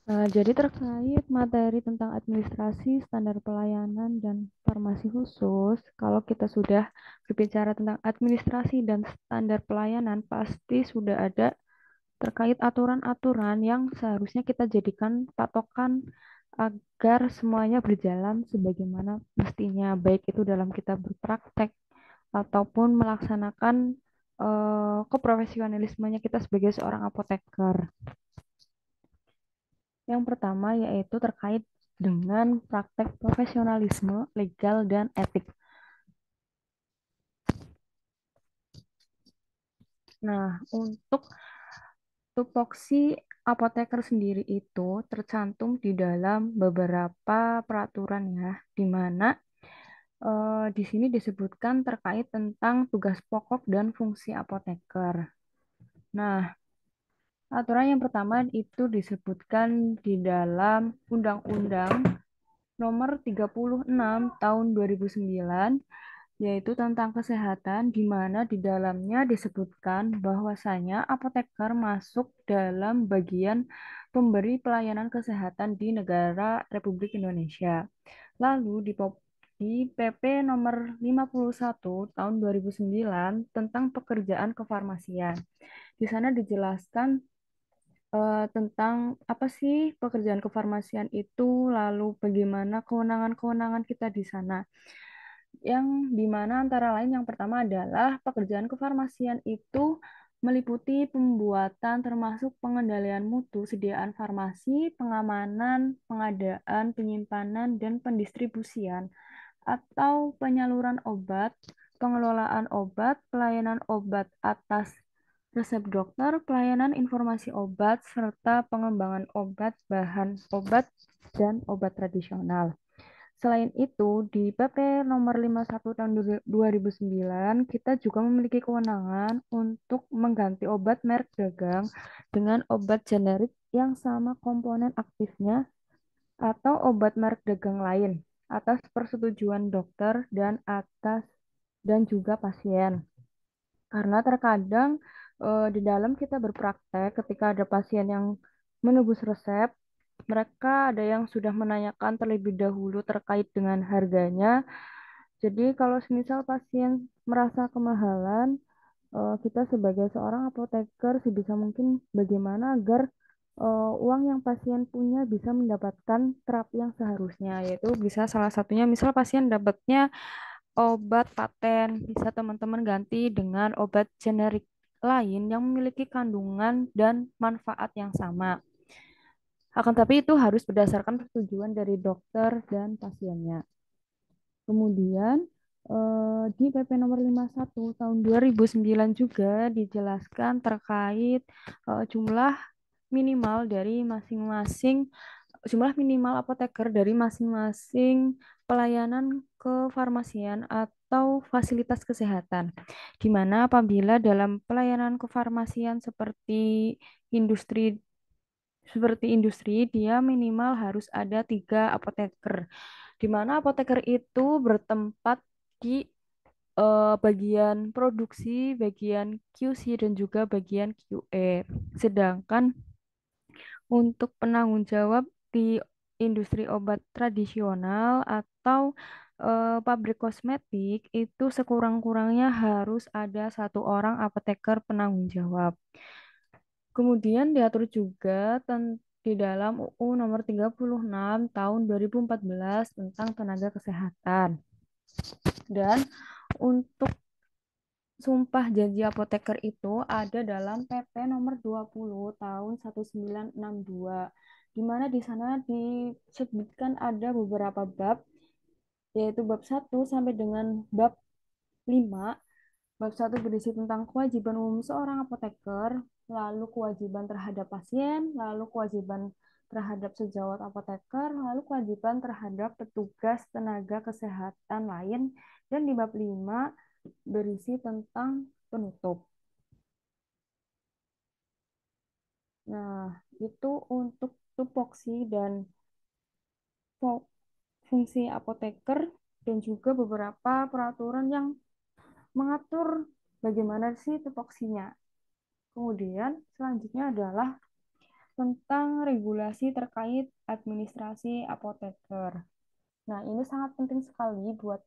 Jadi terkait materi tentang administrasi, standar pelayanan, dan farmasi khusus, kalau kita sudah berbicara tentang administrasi dan standar pelayanan, pasti sudah ada terkait aturan-aturan yang seharusnya kita jadikan patokan agar semuanya berjalan sebagaimana mestinya, baik itu dalam kita berpraktek ataupun melaksanakan keprofesionalismenya kita sebagai seorang apoteker. Yang pertama yaitu terkait dengan praktek profesionalisme, legal, dan etik. Nah, untuk tupoksi apoteker sendiri itu tercantum di dalam beberapa peraturan ya, di mana di sini disebutkan terkait tentang tugas pokok dan fungsi apoteker. Nah, aturan yang pertama itu disebutkan di dalam Undang-Undang Nomor 36 Tahun 2009, yaitu tentang kesehatan, di mana di dalamnya disebutkan bahwasanya apoteker masuk dalam bagian pemberi pelayanan kesehatan di negara Republik Indonesia. Lalu di PP nomor 51 tahun 2009 tentang pekerjaan kefarmasian. Di sana dijelaskan tentang apa sih pekerjaan kefarmasian itu, lalu bagaimana kewenangan-kewenangan kita di sana. Yang dimana antara lain yang pertama adalah pekerjaan kefarmasian itu meliputi pembuatan termasuk pengendalian mutu, sediaan farmasi, pengamanan, pengadaan, penyimpanan, dan pendistribusian atau penyaluran obat, pengelolaan obat, pelayanan obat atas resep dokter, pelayanan informasi obat, serta pengembangan obat, bahan obat, dan obat tradisional. Selain itu, di PP nomor 51 tahun 2009, kita juga memiliki kewenangan untuk mengganti obat merek dagang dengan obat generik yang sama komponen aktifnya atau obat merek dagang lain atas persetujuan dokter dan juga pasien. Karena terkadang di dalam kita berpraktek ketika ada pasien yang menebus resep, mereka ada yang sudah menanyakan terlebih dahulu terkait dengan harganya. Jadi kalau semisal pasien merasa kemahalan, kita sebagai seorang apoteker sebisa mungkin bagaimana agar uang yang pasien punya bisa mendapatkan terapi yang seharusnya, yaitu bisa salah satunya misal pasien dapatnya obat paten, bisa teman-teman ganti dengan obat generik lain yang memiliki kandungan dan manfaat yang sama. Akan tapi itu harus berdasarkan persetujuan dari dokter dan pasiennya. Kemudian di PP nomor 51 tahun 2009 juga dijelaskan terkait jumlah minimal dari masing-masing jumlah minimal apoteker dari masing-masing pelayanan kefarmasian atau fasilitas kesehatan. Di mana apabila dalam pelayanan kefarmasian industri industri, dia minimal harus ada 3 apoteker, di mana apoteker itu bertempat di bagian produksi, bagian QC, dan juga bagian QE. Sedangkan untuk penanggung jawab di industri obat tradisional atau pabrik kosmetik itu sekurang-kurangnya harus ada 1 orang apoteker penanggung jawab. Kemudian diatur juga di dalam UU nomor 36 tahun 2014 tentang tenaga kesehatan. Dan untuk sumpah janji apoteker itu ada dalam PP nomor 20 tahun 1962, di mana di sana disebutkan ada beberapa bab, yaitu bab 1 sampai dengan bab 5. Bab 1 berisi tentang kewajiban umum seorang apoteker, lalu kewajiban terhadap pasien, lalu kewajiban terhadap sejawat apoteker, lalu kewajiban terhadap petugas tenaga kesehatan lain, dan di bab 5 berisi tentang penutup. Nah, itu untuk tupoksi dan fungsi apoteker dan juga beberapa peraturan yang mengatur bagaimana sih tupoksinya. Kemudian selanjutnya adalah tentang regulasi terkait administrasi apoteker. Nah, ini sangat penting sekali buat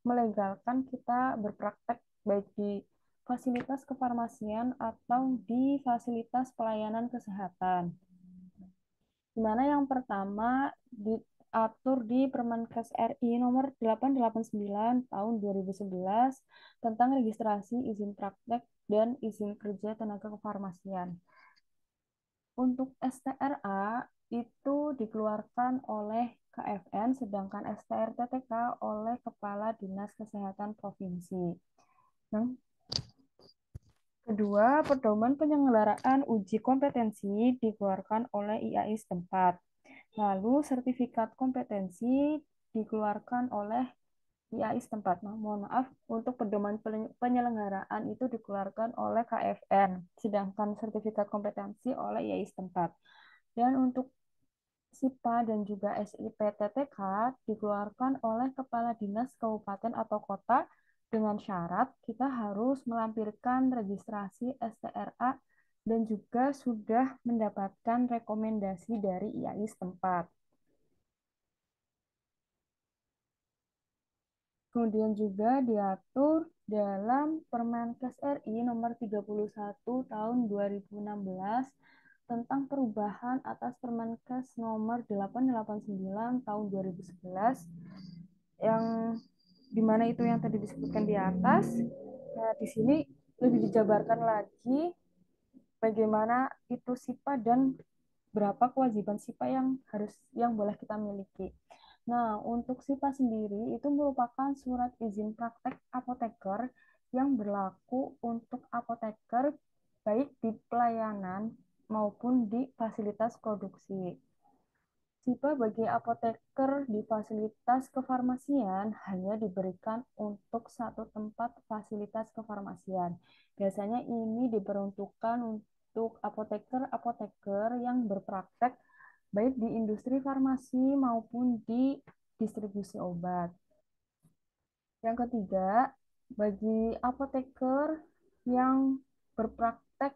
melegalkan kita berpraktek baik di fasilitas kefarmasian atau di fasilitas pelayanan kesehatan. Di mana yang pertama diatur di Permenkes RI nomor 889 tahun 2011 tentang registrasi izin praktek dan izin kerja tenaga kefarmasian. Untuk STRA itu dikeluarkan oleh KFN, sedangkan STRTTK oleh Kepala Dinas Kesehatan Provinsi. Yang kedua, pedoman penyelenggaraan uji kompetensi dikeluarkan oleh IAI setempat. Lalu sertifikat kompetensi dikeluarkan oleh IAI setempat. Nah, mohon maaf, untuk pedoman penyelenggaraan itu dikeluarkan oleh KFN, sedangkan sertifikat kompetensi oleh IAI setempat. Dan untuk SIPA dan juga SIPTTK dikeluarkan oleh Kepala Dinas Kabupaten atau Kota dengan syarat kita harus melampirkan registrasi STRA dan juga sudah mendapatkan rekomendasi dari IAI setempat. Kemudian juga diatur dalam Permenkes RI nomor 31 tahun 2016 tentang perubahan atas Permenkes nomor 889 tahun 2011 yang dimana itu yang tadi disebutkan di atas. Nah, di sini lebih dijabarkan lagi bagaimana itu SIPA dan berapa kewajiban SIPA yang boleh kita miliki. Nah, untuk SIPA sendiri itu merupakan surat izin praktek apoteker yang berlaku untuk apoteker baik di pelayanan maupun di fasilitas produksi. SIPA bagi apoteker di fasilitas kefarmasian hanya diberikan untuk satu tempat fasilitas kefarmasian. Biasanya ini diperuntukkan untuk apoteker-apoteker yang berpraktek baik di industri farmasi maupun di distribusi obat. Yang ketiga, bagi apoteker yang berpraktek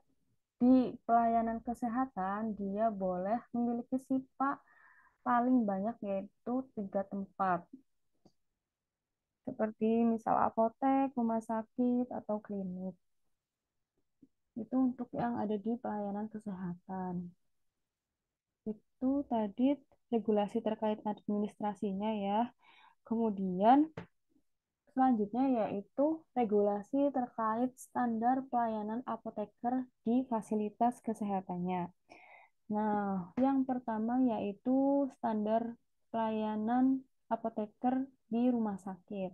di pelayanan kesehatan, dia boleh memiliki SIPA paling banyak yaitu 3 tempat, seperti misal apotek, rumah sakit, atau klinik. Itu untuk yang ada di pelayanan kesehatan. Itu tadi regulasi terkait administrasinya ya. Kemudian selanjutnya yaitu regulasi terkait standar pelayanan apoteker di fasilitas kesehatannya. Nah, yang pertama yaitu standar pelayanan apoteker di rumah sakit.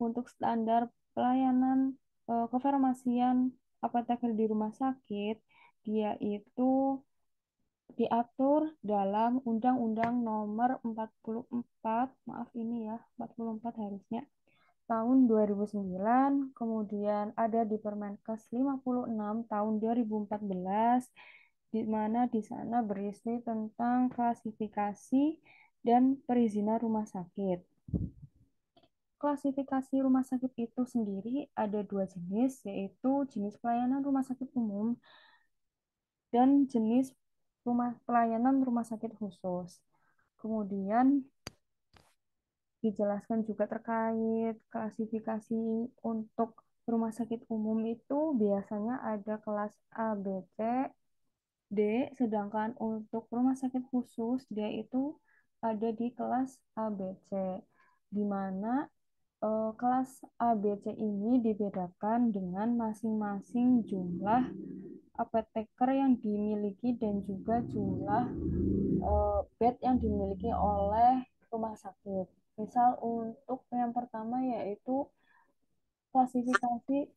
Untuk standar pelayanan kefarmasian apoteker di rumah sakit, dia itu diatur dalam Undang-Undang Nomor 44, maaf ini ya, 44 harusnya, tahun 2009, kemudian ada di Permenkes 56 tahun 2014, di mana di sana berisi tentang klasifikasi dan perizinan rumah sakit. Klasifikasi rumah sakit itu sendiri ada 2 jenis, yaitu jenis pelayanan rumah sakit umum dan jenis pelayanan rumah sakit khusus. Kemudian dijelaskan juga terkait klasifikasi untuk rumah sakit umum itu biasanya ada kelas A, B, C, D, sedangkan untuk rumah sakit khusus dia itu ada di kelas A, B, C, di mana kelas A, B, C ini dibedakan dengan masing-masing jumlah apoteker yang dimiliki dan juga jumlah bed yang dimiliki oleh rumah sakit. Misal untuk yang pertama yaitu klasifikasi.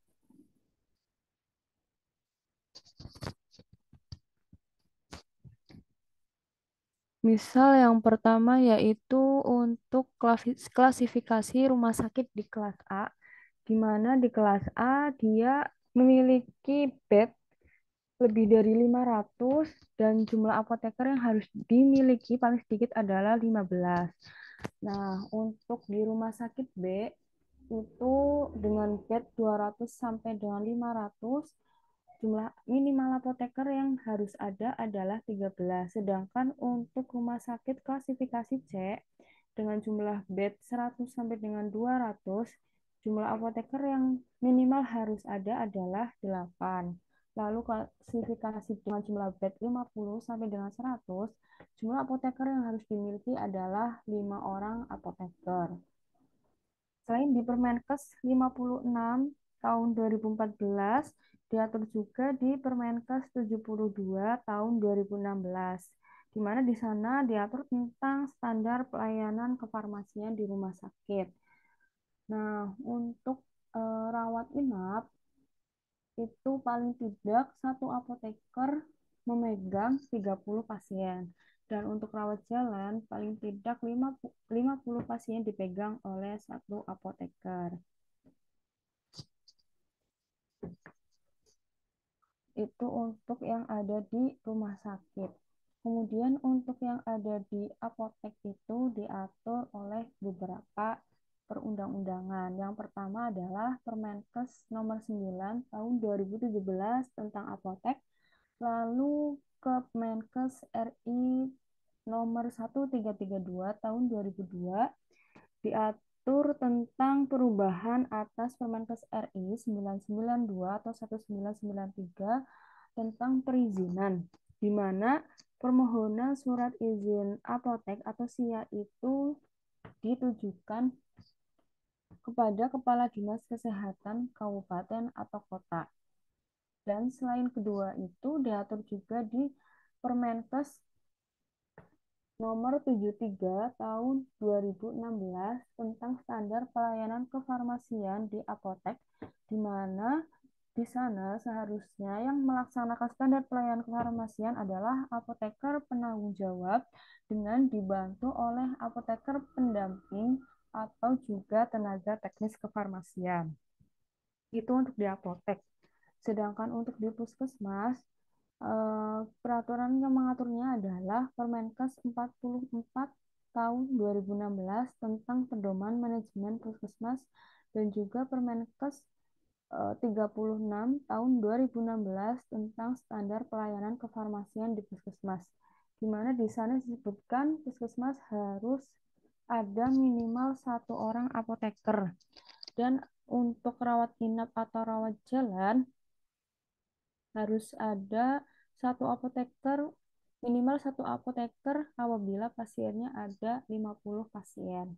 Misal yang pertama yaitu untuk klasifikasi rumah sakit di kelas A, di mana di kelas A dia memiliki bed lebih dari 500 dan jumlah apoteker yang harus dimiliki paling sedikit adalah 15. Nah, untuk di rumah sakit B itu dengan bed 200 sampai dengan 500, jumlah minimal apoteker yang harus ada adalah 13. Sedangkan untuk rumah sakit klasifikasi C dengan jumlah bed 100 sampai dengan 200, jumlah apoteker yang minimal harus ada adalah 8. Lalu klasifikasi dengan jumlah bed 50 sampai dengan 100, jumlah apoteker yang harus dimiliki adalah 5 orang apoteker. Selain di Permenkes 56 tahun 2014, diatur juga di Permenkes 72 tahun 2016, di mana di sana diatur tentang standar pelayanan kefarmasian di rumah sakit. Nah, untuk rawat inap itu paling tidak satu apoteker memegang 30 pasien. Dan untuk rawat jalan paling tidak 50 pasien dipegang oleh satu apoteker. Itu untuk yang ada di rumah sakit. Kemudian untuk yang ada di apotek itu diatur oleh beberapa perundang-undangan. Yang pertama adalah Permenkes nomor 9 tahun 2017 tentang apotek, lalu Kemenkes RI nomor 1332 tahun 2002 diatur tentang perubahan atas Permenkes RI 992 atau 1993 tentang perizinan, di mana permohonan surat izin apotek atau SIA itu ditujukan kepada Kepala Dinas Kesehatan Kabupaten atau Kota. Dan selain kedua itu diatur juga di Permenkes nomor 73 tahun 2016 tentang standar pelayanan kefarmasian di apotek, di mana di sana seharusnya yang melaksanakan standar pelayanan kefarmasian adalah apoteker penanggung jawab dengan dibantu oleh apoteker pendamping atau juga tenaga teknis kefarmasian. Itu untuk di apotek. Sedangkan untuk di puskesmas, peraturan yang mengaturnya adalah Permenkes 44 tahun 2016 tentang pedoman manajemen puskesmas dan juga Permenkes 36 tahun 2016 tentang standar pelayanan kefarmasian di puskesmas, di mana di sana disebutkan puskesmas harus ada minimal satu orang apoteker. Dan untuk rawat inap atau rawat jalan harus ada satu apoteker, minimal satu apoteker apabila pasiennya ada 50 pasien.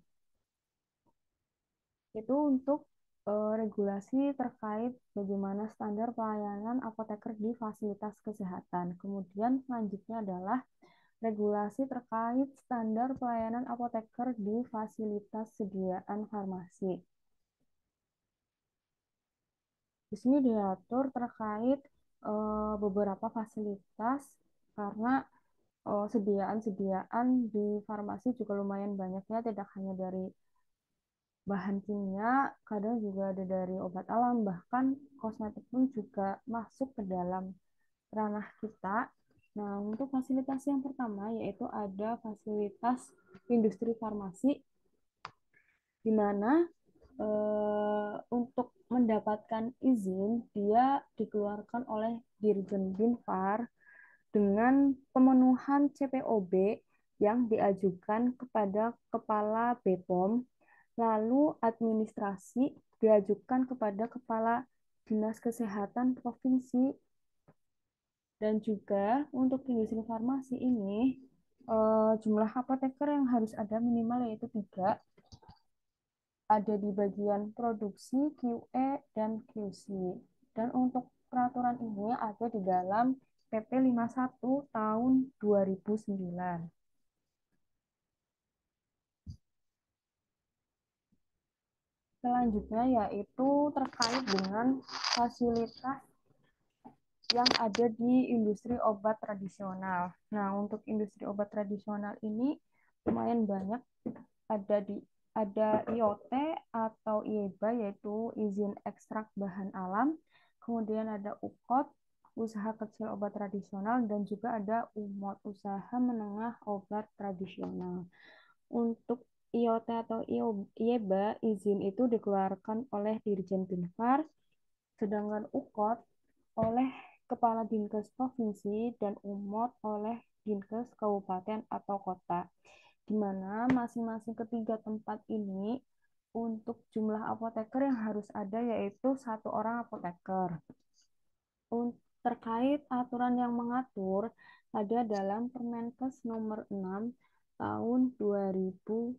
Itu untuk regulasi terkait bagaimana standar pelayanan apoteker di fasilitas kesehatan. Kemudian selanjutnya adalah regulasi terkait standar pelayanan apoteker di fasilitas sediaan farmasi. Di sini diatur terkait beberapa fasilitas karena sediaan-sediaan di farmasi juga lumayan banyaknya, tidak hanya dari bahan kimia, kadang juga ada dari obat alam, bahkan kosmetik pun juga masuk ke dalam ranah kita. Nah, untuk fasilitas yang pertama yaitu ada fasilitas industri farmasi, di mana untuk mendapatkan izin dia dikeluarkan oleh Dirjen Binfar dengan pemenuhan CPOB yang diajukan kepada Kepala BPOM, lalu administrasi diajukan kepada Kepala Dinas Kesehatan Provinsi, dan juga untuk industri farmasi ini jumlah apoteker yang harus ada minimal yaitu 3, ada di bagian produksi, QE, dan QC. Dan untuk peraturan ini ada di dalam PP 51 tahun 2009. Selanjutnya yaitu terkait dengan fasilitas yang ada di industri obat tradisional. Nah, untuk industri obat tradisional ini lumayan banyak, ada IOT atau IEBA yaitu izin ekstrak bahan alam, kemudian ada UKOT, usaha kecil obat tradisional, dan juga ada UMOT, usaha menengah obat tradisional. Untuk IOT atau IEBA, izin itu dikeluarkan oleh Dirjen Binfar, sedangkan UKOT oleh Kepala Dinkes Provinsi dan UMOT oleh Dinkes Kabupaten atau Kota, di mana masing-masing ketiga tempat ini untuk jumlah apoteker yang harus ada yaitu satu orang apoteker. Terkait aturan yang mengatur ada dalam Permenkes nomor 6 tahun 2012.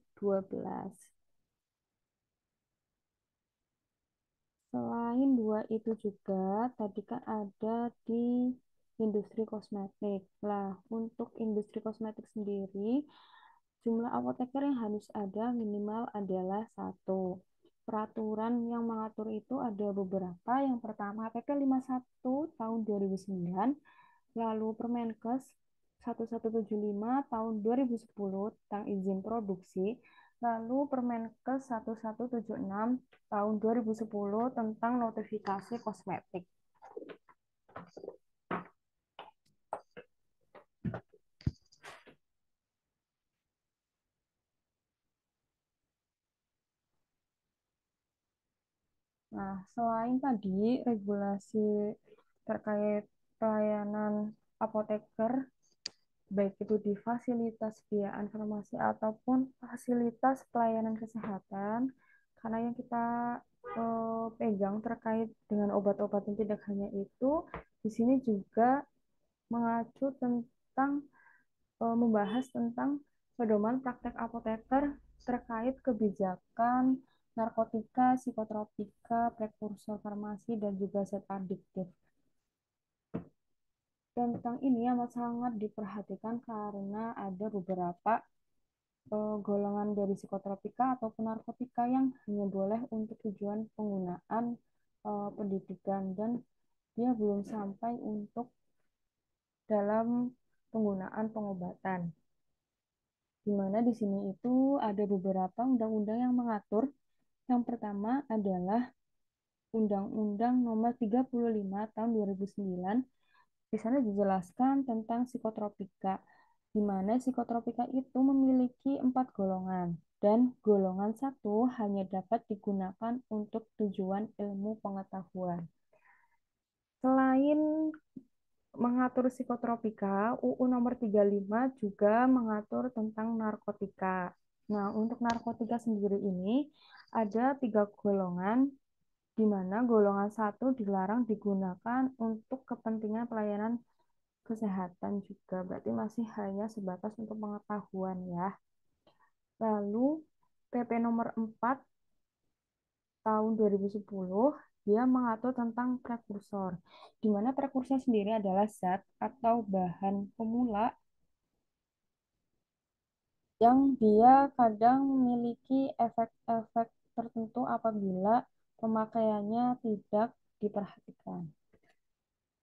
Selain dua itu juga tadi kan ada di industri kosmetik. Lah, untuk industri kosmetik sendiri, jumlah apoteker yang harus ada minimal adalah satu. Peraturan yang mengatur itu ada beberapa. Yang pertama PP 51 tahun 2009, lalu Permenkes 1175 tahun 2010 tentang izin produksi, lalu Permenkes 1176 tahun 2010 tentang notifikasi kosmetik. Nah, selain tadi regulasi terkait pelayanan apoteker, baik itu di fasilitas biaya farmasi ataupun fasilitas pelayanan kesehatan, karena yang kita pegang terkait dengan obat-obat yang tidak hanya itu, di sini juga mengacu tentang membahas tentang pedoman praktek apoteker terkait kebijakan narkotika, psikotropika, prekursor farmasi, dan juga zat adiktif. Tentang ini amat sangat diperhatikan karena ada beberapa golongan dari psikotropika ataupun narkotika yang hanya boleh untuk tujuan penggunaan pendidikan dan dia belum sampai untuk dalam penggunaan pengobatan. Di mana di sini itu ada beberapa undang-undang yang mengatur. Yang pertama adalah Undang-Undang Nomor 35 Tahun 2009. Di sana dijelaskan tentang psikotropika, di mana psikotropika itu memiliki 4 golongan, dan golongan satu hanya dapat digunakan untuk tujuan ilmu pengetahuan. Selain mengatur psikotropika, UU nomor 35 juga mengatur tentang narkotika. Nah, untuk narkotika sendiri ini ada 3 golongan, di mana golongan satu dilarang digunakan untuk kepentingan pelayanan kesehatan juga. Berarti masih hanya sebatas untuk pengetahuan ya. Lalu PP nomor 4 tahun 2010 dia mengatur tentang prekursor, di mana prekursor sendiri adalah zat atau bahan pemula yang dia kadang memiliki efek-efek tertentu apabila pemakaiannya tidak diperhatikan.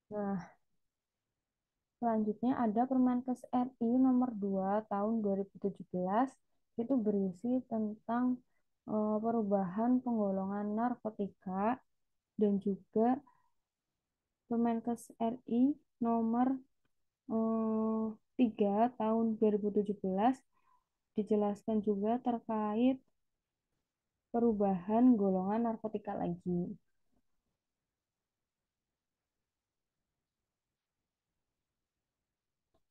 Nah, selanjutnya ada Permenkes RI nomor 2 tahun 2017, itu berisi tentang perubahan penggolongan narkotika, dan juga Permenkes RI nomor 3 tahun 2017 dijelaskan juga terkait perubahan golongan narkotika lagi.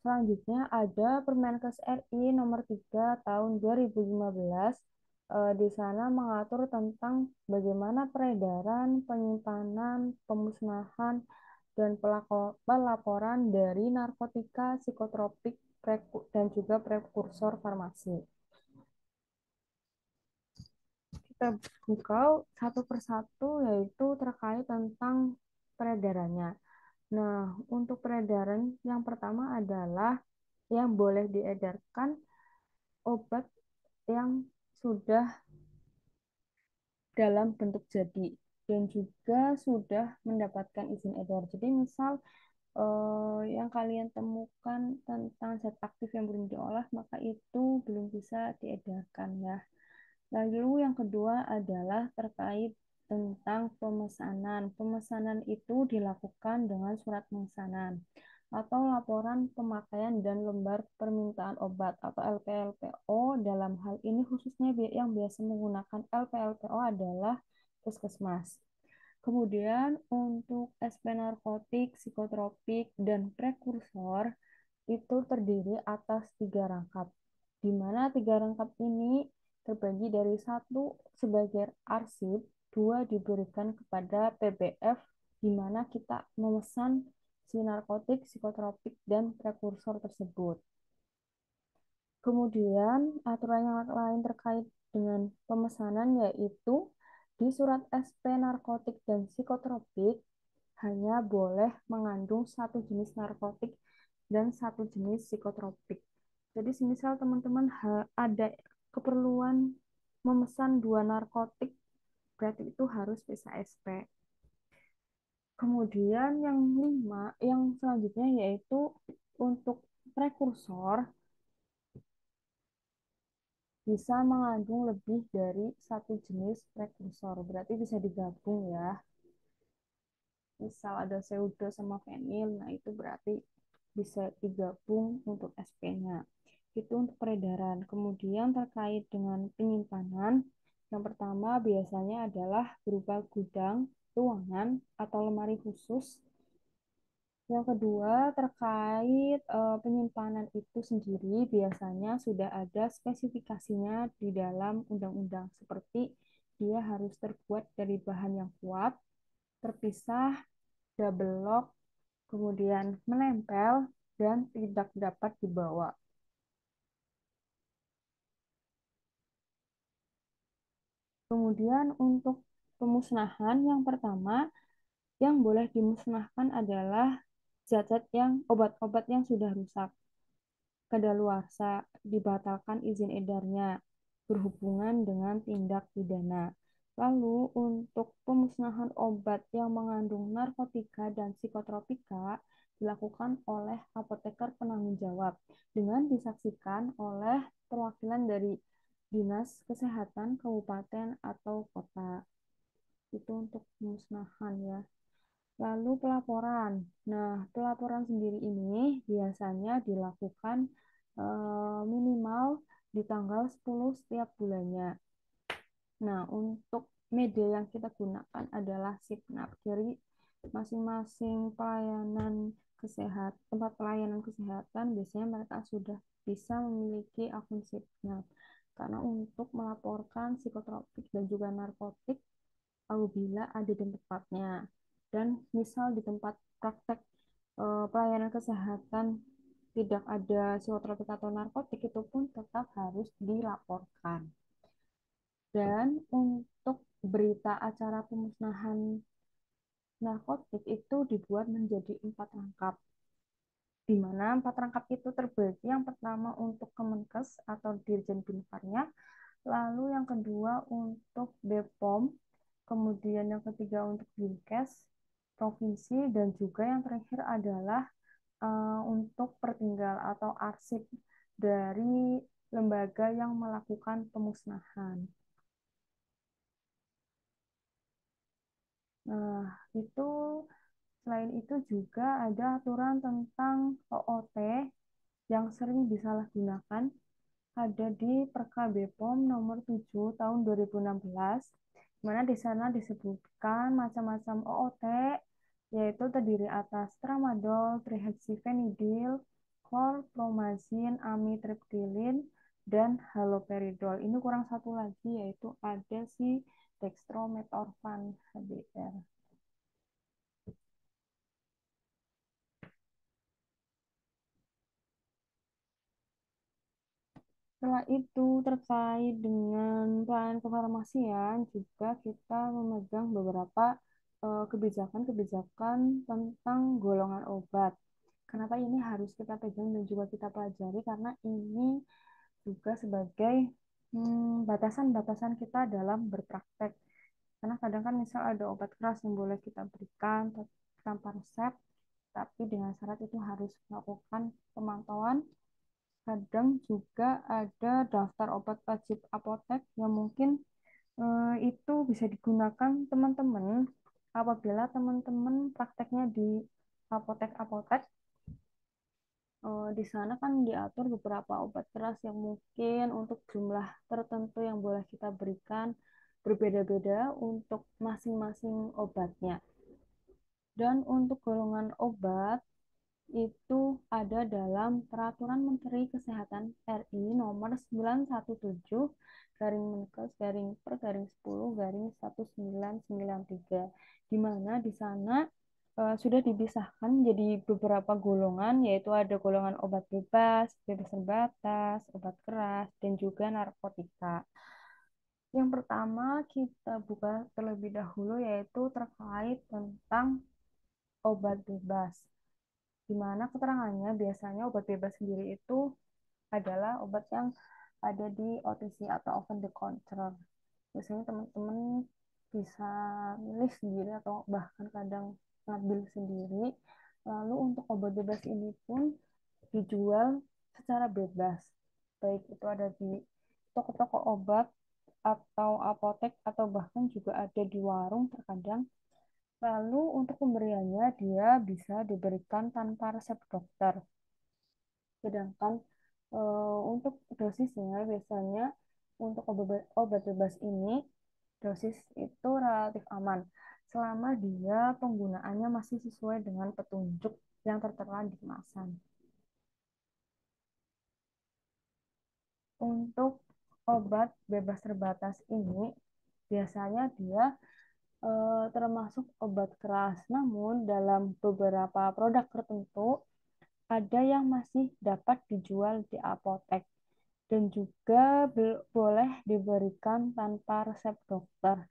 Selanjutnya ada Permenkes RI nomor 3 tahun 2015. Di sana mengatur tentang bagaimana peredaran, penyimpanan, pemusnahan, dan pelaporan dari narkotika, psikotropik, dan juga prekursor farmasi. Kita buka satu persatu yaitu terkait tentang peredarannya. Nah, untuk peredaran yang pertama adalah yang boleh diedarkan obat yang sudah dalam bentuk jadi dan juga sudah mendapatkan izin edar. Jadi misal yang kalian temukan tentang zat aktif yang belum diolah, maka itu belum bisa diedarkan ya. Lalu yang kedua adalah terkait tentang pemesanan. Pemesanan itu dilakukan dengan surat pemesanan atau laporan pemakaian dan lembar permintaan obat atau LPLPO. Dalam hal ini khususnya yang biasa menggunakan LPLPO adalah puskesmas. Kemudian untuk SP narkotik, psikotropik, dan prekursor itu terdiri atas tiga rangkap, di mana tiga rangkap ini terbagi dari satu sebagai arsip, dua diberikan kepada PBF, di mana kita memesan si narkotik, psikotropik, dan prekursor tersebut. Kemudian aturan yang lain terkait dengan pemesanan yaitu di surat SP narkotik dan psikotropik hanya boleh mengandung satu jenis narkotik dan satu jenis psikotropik. Jadi semisal teman-teman ada keperluan memesan dua narkotik, berarti itu harus bisa SP. Kemudian yang selanjutnya yaitu untuk prekursor bisa mengandung lebih dari satu jenis prekursor. Berarti bisa digabung ya. Misal ada pseudo sama fenil, nah itu berarti bisa digabung untuk SP-nya. Itu untuk peredaran. Kemudian terkait dengan penyimpanan, yang pertama biasanya adalah berupa gudang, ruangan, atau lemari khusus. Yang kedua, terkait penyimpanan itu sendiri biasanya sudah ada spesifikasinya di dalam undang-undang, seperti dia harus terbuat dari bahan yang kuat, terpisah, double lock, kemudian menempel, dan tidak dapat dibawa. Kemudian untuk pemusnahan yang pertama, yang boleh dimusnahkan adalah zat-zat yang obat-obat yang sudah rusak, kadaluarsa, dibatalkan izin edarnya, berhubungan dengan tindak pidana. Lalu untuk pemusnahan obat yang mengandung narkotika dan psikotropika dilakukan oleh apoteker penanggung jawab dengan disaksikan oleh perwakilan dari Dinas Kesehatan Kabupaten atau Kota. Itu untuk pemusnahan ya. Lalu pelaporan. Nah, pelaporan sendiri ini biasanya dilakukan minimal di tanggal 10 setiap bulannya. Nah, untuk media yang kita gunakan adalah Sipnap. Jadi, masing-masing tempat pelayanan kesehatan biasanya mereka sudah bisa memiliki akun Sipnap. Karena untuk melaporkan psikotropik dan juga narkotik apabila ada di tempatnya. Dan misal di tempat praktek pelayanan kesehatan tidak ada psikotropik atau narkotik, itu pun tetap harus dilaporkan. Dan untuk berita acara pemusnahan narkotik itu dibuat menjadi 4 rangkap, di mana 4 rangkap itu terbagi yang pertama untuk Kemenkes atau Dirjen Binfarnya, lalu yang kedua untuk BPOM, kemudian yang ketiga untuk Dinkes provinsi, dan juga yang terakhir adalah untuk pertinggal atau arsip dari lembaga yang melakukan pemusnahan. Nah, itu selain itu juga ada aturan tentang OOT yang sering disalahgunakan, ada di Perka BPOM nomor 7 tahun 2016, di mana di sana disebutkan macam-macam OOT, yaitu terdiri atas tramadol, trihexyphenidyl, chlorpromazin, amitriptylin, dan haloperidol. Ini kurang satu lagi, yaitu ada si dextrometorphan HDR. Setelah itu, terkait dengan pelayanan kefarmasian, juga kita memegang beberapa kebijakan-kebijakan tentang golongan obat. Kenapa ini harus kita pegang dan juga kita pelajari? Karena ini juga sebagai batasan-batasan kita dalam berpraktek. Karena kadang kan misal ada obat keras yang boleh kita berikan tanpa resep, tapi dengan syarat itu harus melakukan pemantauan. Kadang juga ada daftar obat wajib apotek yang mungkin itu bisa digunakan teman-teman apabila teman-teman prakteknya di apotek-apotek. Di sana kan diatur beberapa obat keras yang mungkin untuk jumlah tertentu yang boleh kita berikan, berbeda-beda untuk masing-masing obatnya. Dan untuk golongan obat itu ada dalam Peraturan Menteri Kesehatan RI nomor 917 garing Menkes garing per garing 10 garing 1993, di mana di sana sudah dipisahkan menjadi beberapa golongan, yaitu ada golongan obat bebas, bebas terbatas, obat keras, dan juga narkotika. Yang pertama kita buka terlebih dahulu yaitu terkait tentang obat bebas, di mana keterangannya biasanya obat bebas sendiri itu adalah obat yang ada di OTC atau over the counter. Biasanya teman-teman bisa milih sendiri atau bahkan kadang ngambil sendiri. Lalu untuk obat bebas ini pun dijual secara bebas, baik itu ada di toko-toko obat atau apotek atau bahkan juga ada di warung terkadang. Lalu untuk pemberiannya dia bisa diberikan tanpa resep dokter. Sedangkan untuk dosisnya biasanya untuk obat bebas ini dosis itu relatif aman selama dia penggunaannya masih sesuai dengan petunjuk yang tertera di kemasan. Untuk obat bebas terbatas ini biasanya dia termasuk obat keras, namun dalam beberapa produk tertentu ada yang masih dapat dijual di apotek dan juga boleh diberikan tanpa resep dokter.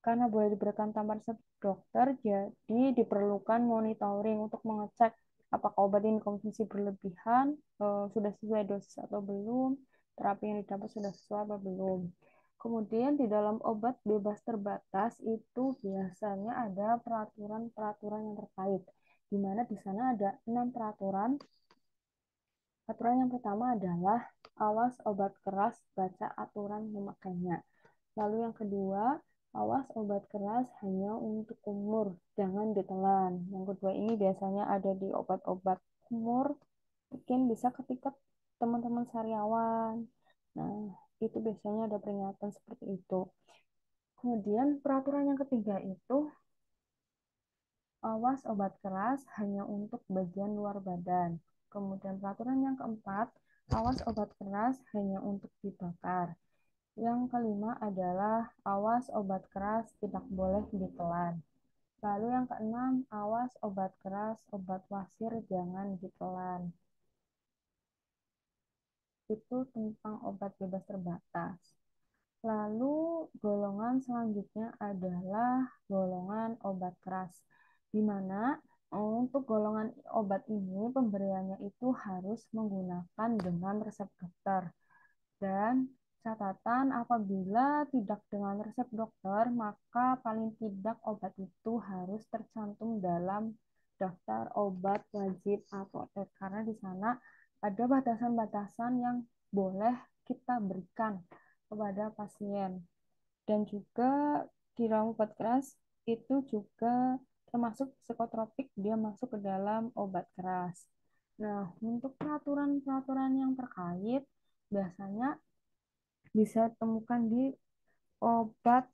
Karena boleh diberikan tanpa resep dokter, jadi diperlukan monitoring untuk mengecek apakah obat ini konsumsi berlebihan, sudah sesuai dosis atau belum, terapi yang didapat sudah sesuai atau belum. Kemudian di dalam obat bebas terbatas itu biasanya ada peraturan-peraturan yang terkait, di mana di sana ada 6 peraturan. Aturan yang pertama adalah awas obat keras, baca aturan memakainya. Lalu yang kedua, awas obat keras hanya untuk umur, jangan ditelan. Yang kedua ini biasanya ada di obat-obat umur, mungkin bisa ketika teman-teman sariawan. Nah, itu biasanya ada peringatan seperti itu. Kemudian peraturan yang ketiga itu awas obat keras hanya untuk bagian luar badan. Kemudian peraturan yang keempat, awas obat keras hanya untuk dibakar. Yang kelima adalah awas obat keras tidak boleh ditelan. Lalu yang keenam, awas obat keras, obat wasir jangan ditelan. Itu tentang obat bebas terbatas. Lalu golongan selanjutnya adalah golongan obat keras, di mana untuk golongan obat ini pemberiannya itu harus menggunakan dengan resep dokter. Dan catatan apabila tidak dengan resep dokter, maka paling tidak obat itu harus tercantum dalam daftar obat wajib apotek. Karena di sana ada batasan-batasan yang boleh kita berikan kepada pasien. Dan juga di dalam obat keras itu juga termasuk psikotropik, dia masuk ke dalam obat keras. Nah, untuk peraturan-peraturan yang terkait biasanya bisa temukan di obat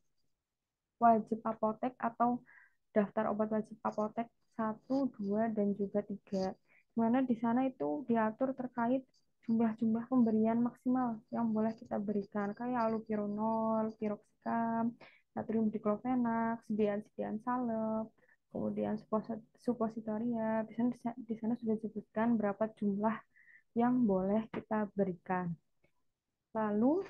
wajib apotek atau daftar obat wajib apotek 1, 2, dan juga 3. Dimana di sana itu diatur terkait jumlah-jumlah pemberian maksimal yang boleh kita berikan kayak allopurinol, piroxicam, natrium diklofenak, sediaan-sediaan salep, kemudian supositoria. Di sana sudah disebutkan berapa jumlah yang boleh kita berikan. Lalu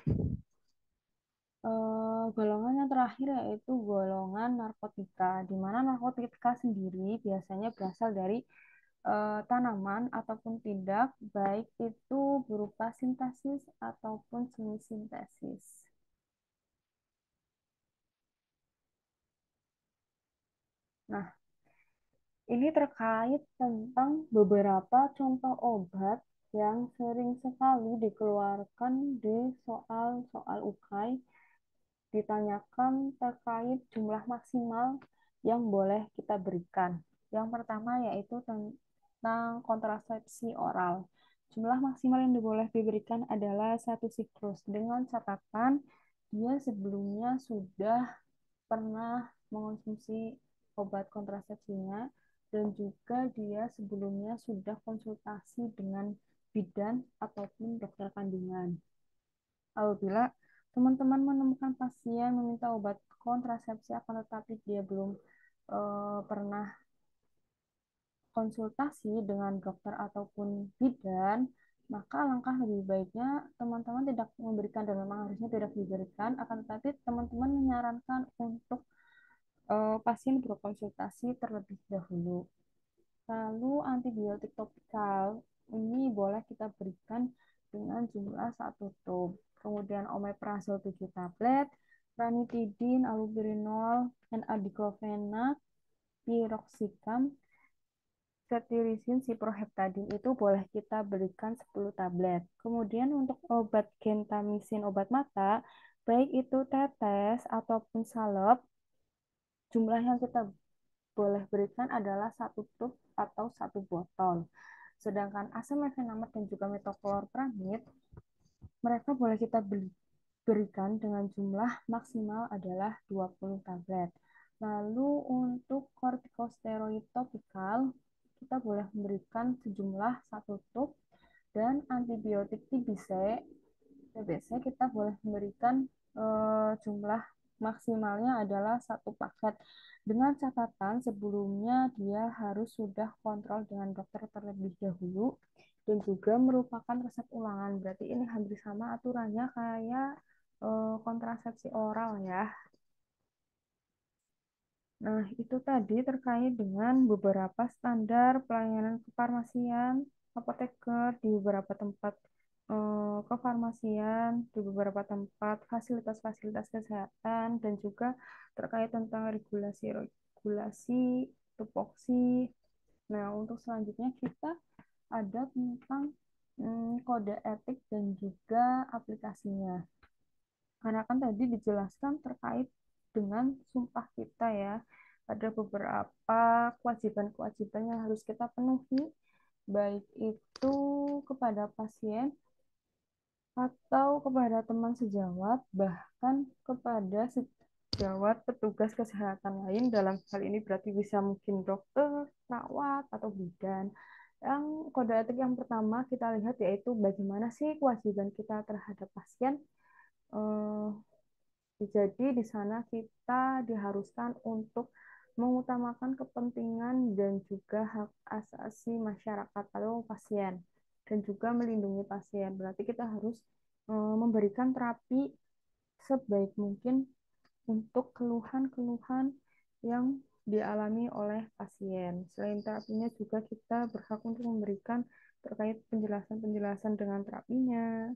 golongan yang terakhir yaitu golongan narkotika, di mana narkotika sendiri biasanya berasal dari tanaman ataupun tidak, baik itu berupa sintesis ataupun semi sintesis. Nah, ini terkait tentang beberapa contoh obat yang sering sekali dikeluarkan di soal-soal UKAI, ditanyakan terkait jumlah maksimal yang boleh kita berikan. Yang pertama yaitu tentang kontrasepsi oral. Jumlah maksimal yang boleh diberikan adalah 1 siklus dengan catatan dia sebelumnya sudah pernah mengonsumsi obat kontrasepsinya dan juga dia sebelumnya sudah konsultasi dengan bidan ataupun dokter kandungan. Apabila teman-teman menemukan pasien meminta obat kontrasepsi akan tetapi dia belum pernah konsultasi dengan dokter ataupun bidan, maka langkah lebih baiknya teman-teman tidak memberikan dan memang harusnya tidak diberikan, akan tetapi teman-teman menyarankan untuk pasien berkonsultasi terlebih dahulu. Lalu antibiotik topikal ini boleh kita berikan dengan jumlah satu tub. Kemudian omeprazol 7 tablet, ranitidin, allopurinol, dan diclofenac, piroxicam, cetirizine, ciproheptadin itu boleh kita berikan 10 tablet. Kemudian untuk obat gentamisin obat mata, baik itu tetes ataupun salep, jumlah yang kita boleh berikan adalah satu tub atau satu botol. Sedangkan asam mefenamid dan juga metoklorpramid, mereka boleh kita berikan dengan jumlah maksimal adalah 20 tablet. Lalu untuk kortikosteroid topikal, kita boleh memberikan sejumlah satu tub dan antibiotik TBC, kita boleh memberikan jumlah maksimalnya adalah satu paket. Dengan catatan sebelumnya dia harus sudah kontrol dengan dokter terlebih dahulu dan juga merupakan resep ulangan. Berarti ini hampir sama aturannya kayak kontrasepsi oral ya. Nah, itu tadi terkait dengan beberapa standar pelayanan kefarmasian apoteker di beberapa tempat kefarmasian, di beberapa tempat fasilitas-fasilitas kesehatan, dan juga terkait tentang regulasi-regulasi, tupoksi. Nah, untuk selanjutnya kita ada tentang kode etik dan juga aplikasinya. Karena kan tadi dijelaskan terkait dengan sumpah kita ya. Ada beberapa kewajiban-kewajiban yang harus kita penuhi, baik itu kepada pasien atau kepada teman sejawat, bahkan kepada sejawat petugas kesehatan lain. Dalam hal ini berarti bisa mungkin dokter, perawat, atau bidan. Yang kode etik yang pertama kita lihat yaitu bagaimana sih kewajiban kita terhadap pasien. Eh, jadi di sana kita diharuskan untuk mengutamakan kepentingan dan juga hak asasi masyarakat atau pasien dan juga melindungi pasien. Berarti kita harus memberikan terapi sebaik mungkin untuk keluhan-keluhan yang dialami oleh pasien. Selain terapinya juga kita berhak untuk memberikan terkait penjelasan-penjelasan dengan terapinya,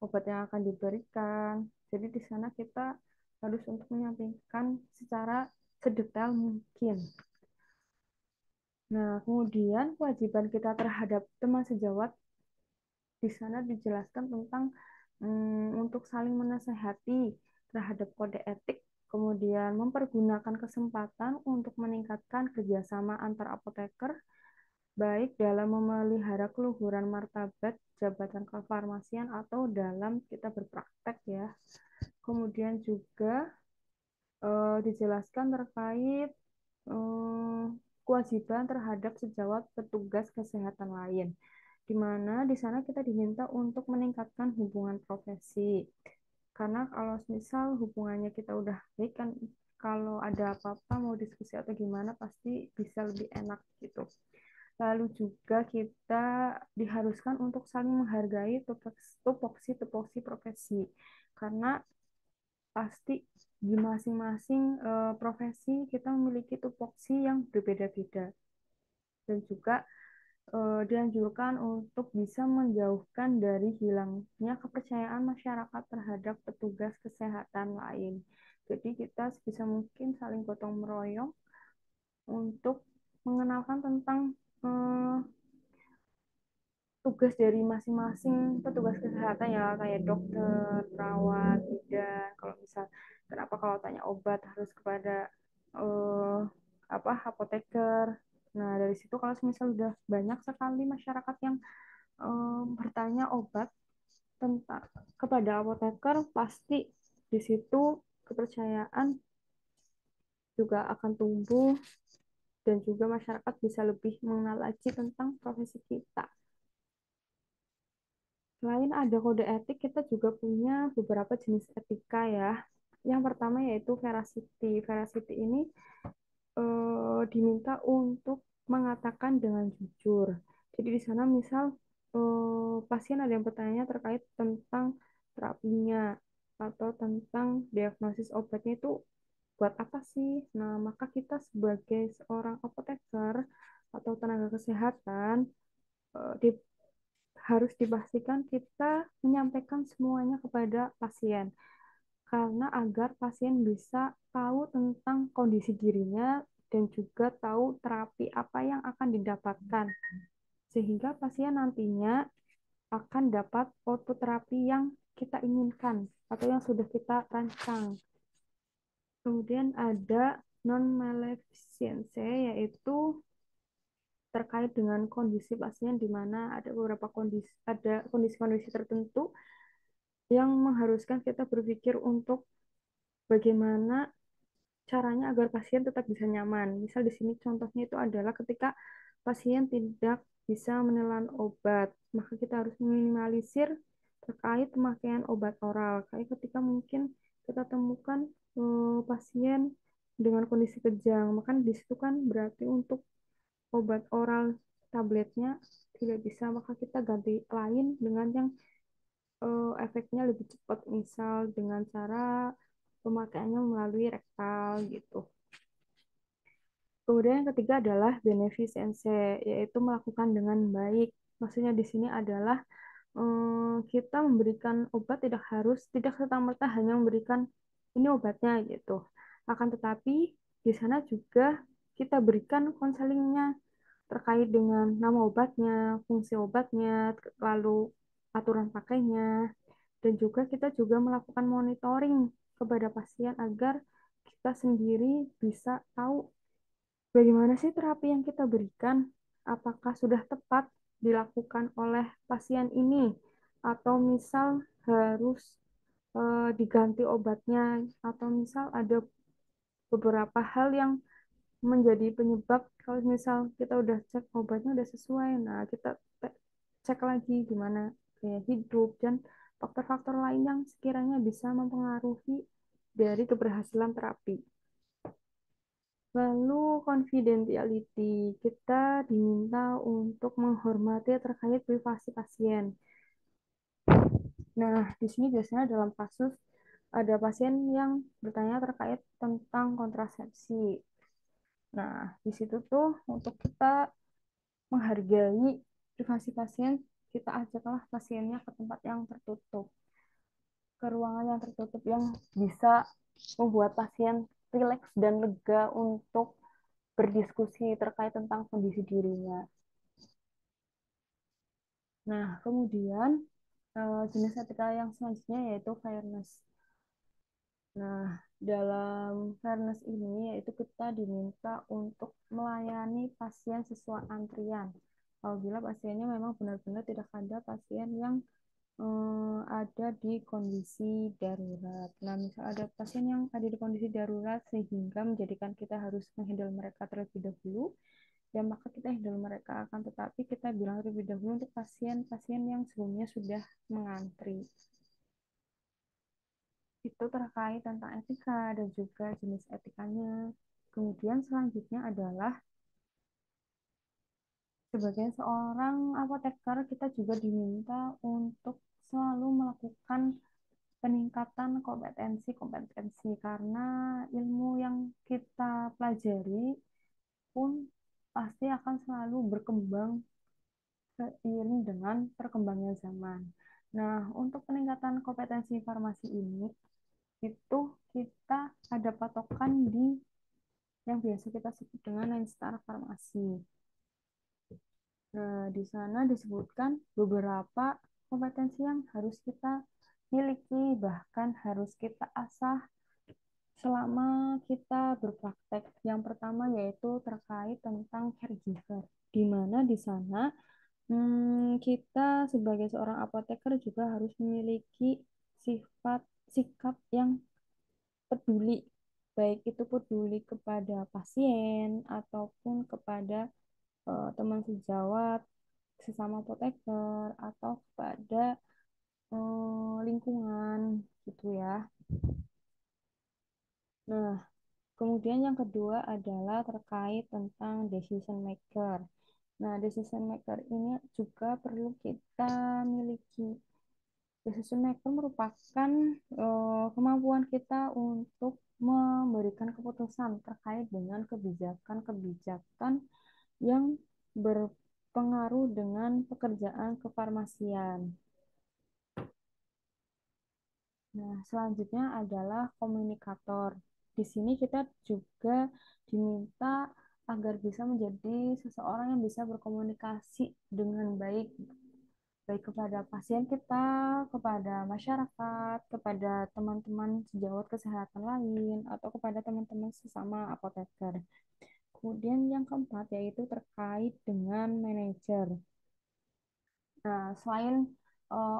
obat yang akan diberikan. Jadi di sana kita harus untuk menyampaikan secara sedetail mungkin. Nah, kemudian kewajiban kita terhadap teman sejawat di sana dijelaskan tentang untuk saling menasehati terhadap kode etik, kemudian mempergunakan kesempatan untuk meningkatkan kerjasama antar apoteker, baik dalam memelihara keluhuran martabat jabatan kefarmasian atau dalam kita berpraktek ya. Kemudian juga dijelaskan terkait eh, kewajiban terhadap sejawat petugas kesehatan lain, di mana di sana kita diminta untuk meningkatkan hubungan profesi. Karena kalau misal hubungannya kita udah baik kan, kalau ada apa-apa mau diskusi atau gimana pasti bisa lebih enak gitu. Lalu juga kita diharuskan untuk saling menghargai tupoksi-tupoksi profesi. Karena pasti di masing-masing profesi kita memiliki tupoksi yang berbeda-beda dan juga dianjurkan untuk bisa menjauhkan dari hilangnya kepercayaan masyarakat terhadap petugas kesehatan lain. Jadi kita sebisa mungkin saling gotong meroyong untuk mengenalkan tentang eh, tugas dari masing-masing petugas kesehatan ya kayak dokter, perawat, bidan. Kalau misal kenapa kalau tanya obat harus kepada eh, apa apoteker. Nah, dari situ kalau misal udah banyak sekali masyarakat yang bertanya obat tentang kepada apoteker, pasti di situ kepercayaan juga akan tumbuh dan juga masyarakat bisa lebih mengenal lagi tentang profesi kita. Selain ada kode etik, kita juga punya beberapa jenis etika ya. Yang pertama yaitu veracity. Veracity ini diminta untuk mengatakan dengan jujur. Jadi di sana misal pasien ada yang bertanya terkait tentang terapinya atau tentang diagnosis obatnya itu buat apa sih? Nah, maka kita sebagai seorang apoteker atau tenaga kesehatan harus dipastikan kita menyampaikan semuanya kepada pasien karena agar pasien bisa tahu tentang kondisi dirinya dan juga tahu terapi apa yang akan didapatkan sehingga pasien nantinya akan dapat output terapi yang kita inginkan atau yang sudah kita rancang. Kemudian ada non-maleficence yaitu terkait dengan kondisi pasien di mana ada kondisi-kondisi tertentu yang mengharuskan kita berpikir untuk bagaimana caranya agar pasien tetap bisa nyaman. Misal di sini contohnya itu adalah ketika pasien tidak bisa menelan obat, maka kita harus meminimalisir terkait pemakaian obat oral. Kayak ketika mungkin kita temukan pasien dengan kondisi kejang, maka di situ kan berarti untuk obat oral tabletnya tidak bisa, maka kita ganti lain dengan yang efeknya lebih cepat, misal dengan cara pemakaiannya melalui rektal gitu. Kemudian yang ketiga adalah beneficence, yaitu melakukan dengan baik. Maksudnya di sini adalah kita memberikan obat tidak serta-merta hanya memberikan ini obatnya gitu. Akan tetapi di sana juga kita berikan konselingnya terkait dengan nama obatnya, fungsi obatnya, lalu aturan pakainya, dan juga kita juga melakukan monitoring kepada pasien agar kita sendiri bisa tahu bagaimana sih terapi yang kita berikan, apakah sudah tepat dilakukan oleh pasien ini, atau misal harus diganti obatnya, atau misal ada beberapa hal yang menjadi penyebab kalau misal kita udah cek obatnya udah sesuai, nah kita cek lagi gimana gaya hidup dan faktor-faktor lain yang sekiranya bisa mempengaruhi dari keberhasilan terapi. Lalu confidentiality, kita diminta untuk menghormati terkait privasi pasien. Nah, di sini biasanya dalam kasus ada pasien yang bertanya terkait tentang kontrasepsi. Nah, di situ tuh untuk kita menghargai privasi pasien, kita ajaklah pasiennya ke tempat yang tertutup, ke ruangan yang tertutup yang bisa membuat pasien rileks dan lega untuk berdiskusi terkait tentang kondisi dirinya. Nah, kemudian jenis etika yang selanjutnya yaitu fairness. Nah, dalam fairness ini yaitu kita diminta untuk melayani pasien sesuai antrian. Apabila pasiennya memang benar-benar tidak ada pasien yang ada di kondisi darurat. Nah, misal ada pasien yang ada di kondisi darurat sehingga menjadikan kita harus menghandle mereka terlebih dahulu, ya maka kita handle mereka, akan tetapi kita bilang terlebih dahulu untuk pasien-pasien yang sebelumnya sudah mengantri. Itu terkait tentang etika dan juga jenis etikanya. Kemudian selanjutnya adalah sebagai seorang apoteker kita juga diminta untuk selalu melakukan peningkatan kompetensi karena ilmu yang kita pelajari pun pasti akan selalu berkembang seiring dengan perkembangan zaman. Nah, untuk peningkatan kompetensi farmasi ini itu kita ada patokan di yang biasa kita sebut dengan 9 Star Farmasi. Nah, di sana disebutkan beberapa kompetensi yang harus kita miliki, bahkan harus kita asah selama kita berpraktek. Yang pertama yaitu terkait tentang caregiver, di mana di sana Kita sebagai seorang apoteker juga harus memiliki sifat sikap yang peduli, baik itu peduli kepada pasien ataupun kepada teman sejawat, sesama apoteker, atau kepada lingkungan gitu ya. Nah, kemudian yang kedua adalah terkait tentang decision maker. Nah, decision maker ini juga perlu kita miliki. Decision maker merupakan kemampuan kita untuk memberikan keputusan terkait dengan kebijakan-kebijakan yang berpengaruh dengan pekerjaan kefarmasian. Nah, selanjutnya adalah komunikator. Di sini kita juga diminta agar bisa menjadi seseorang yang bisa berkomunikasi dengan baik, baik kepada pasien kita, kepada masyarakat, kepada teman-teman sejawat kesehatan lain, atau kepada teman-teman sesama apoteker. Kemudian yang keempat yaitu terkait dengan manajer. Nah, selain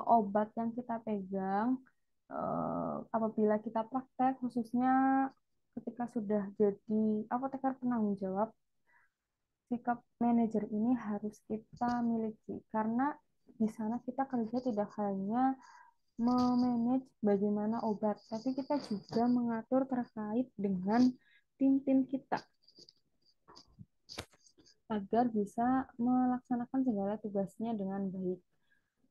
obat yang kita pegang, apabila kita praktek, khususnya ketika sudah jadi apoteker penanggung jawab, sikap manajer ini harus kita miliki karena di sana kita kerja tidak hanya memanage bagaimana obat, tapi kita juga mengatur terkait dengan tim-tim kita agar bisa melaksanakan segala tugasnya dengan baik.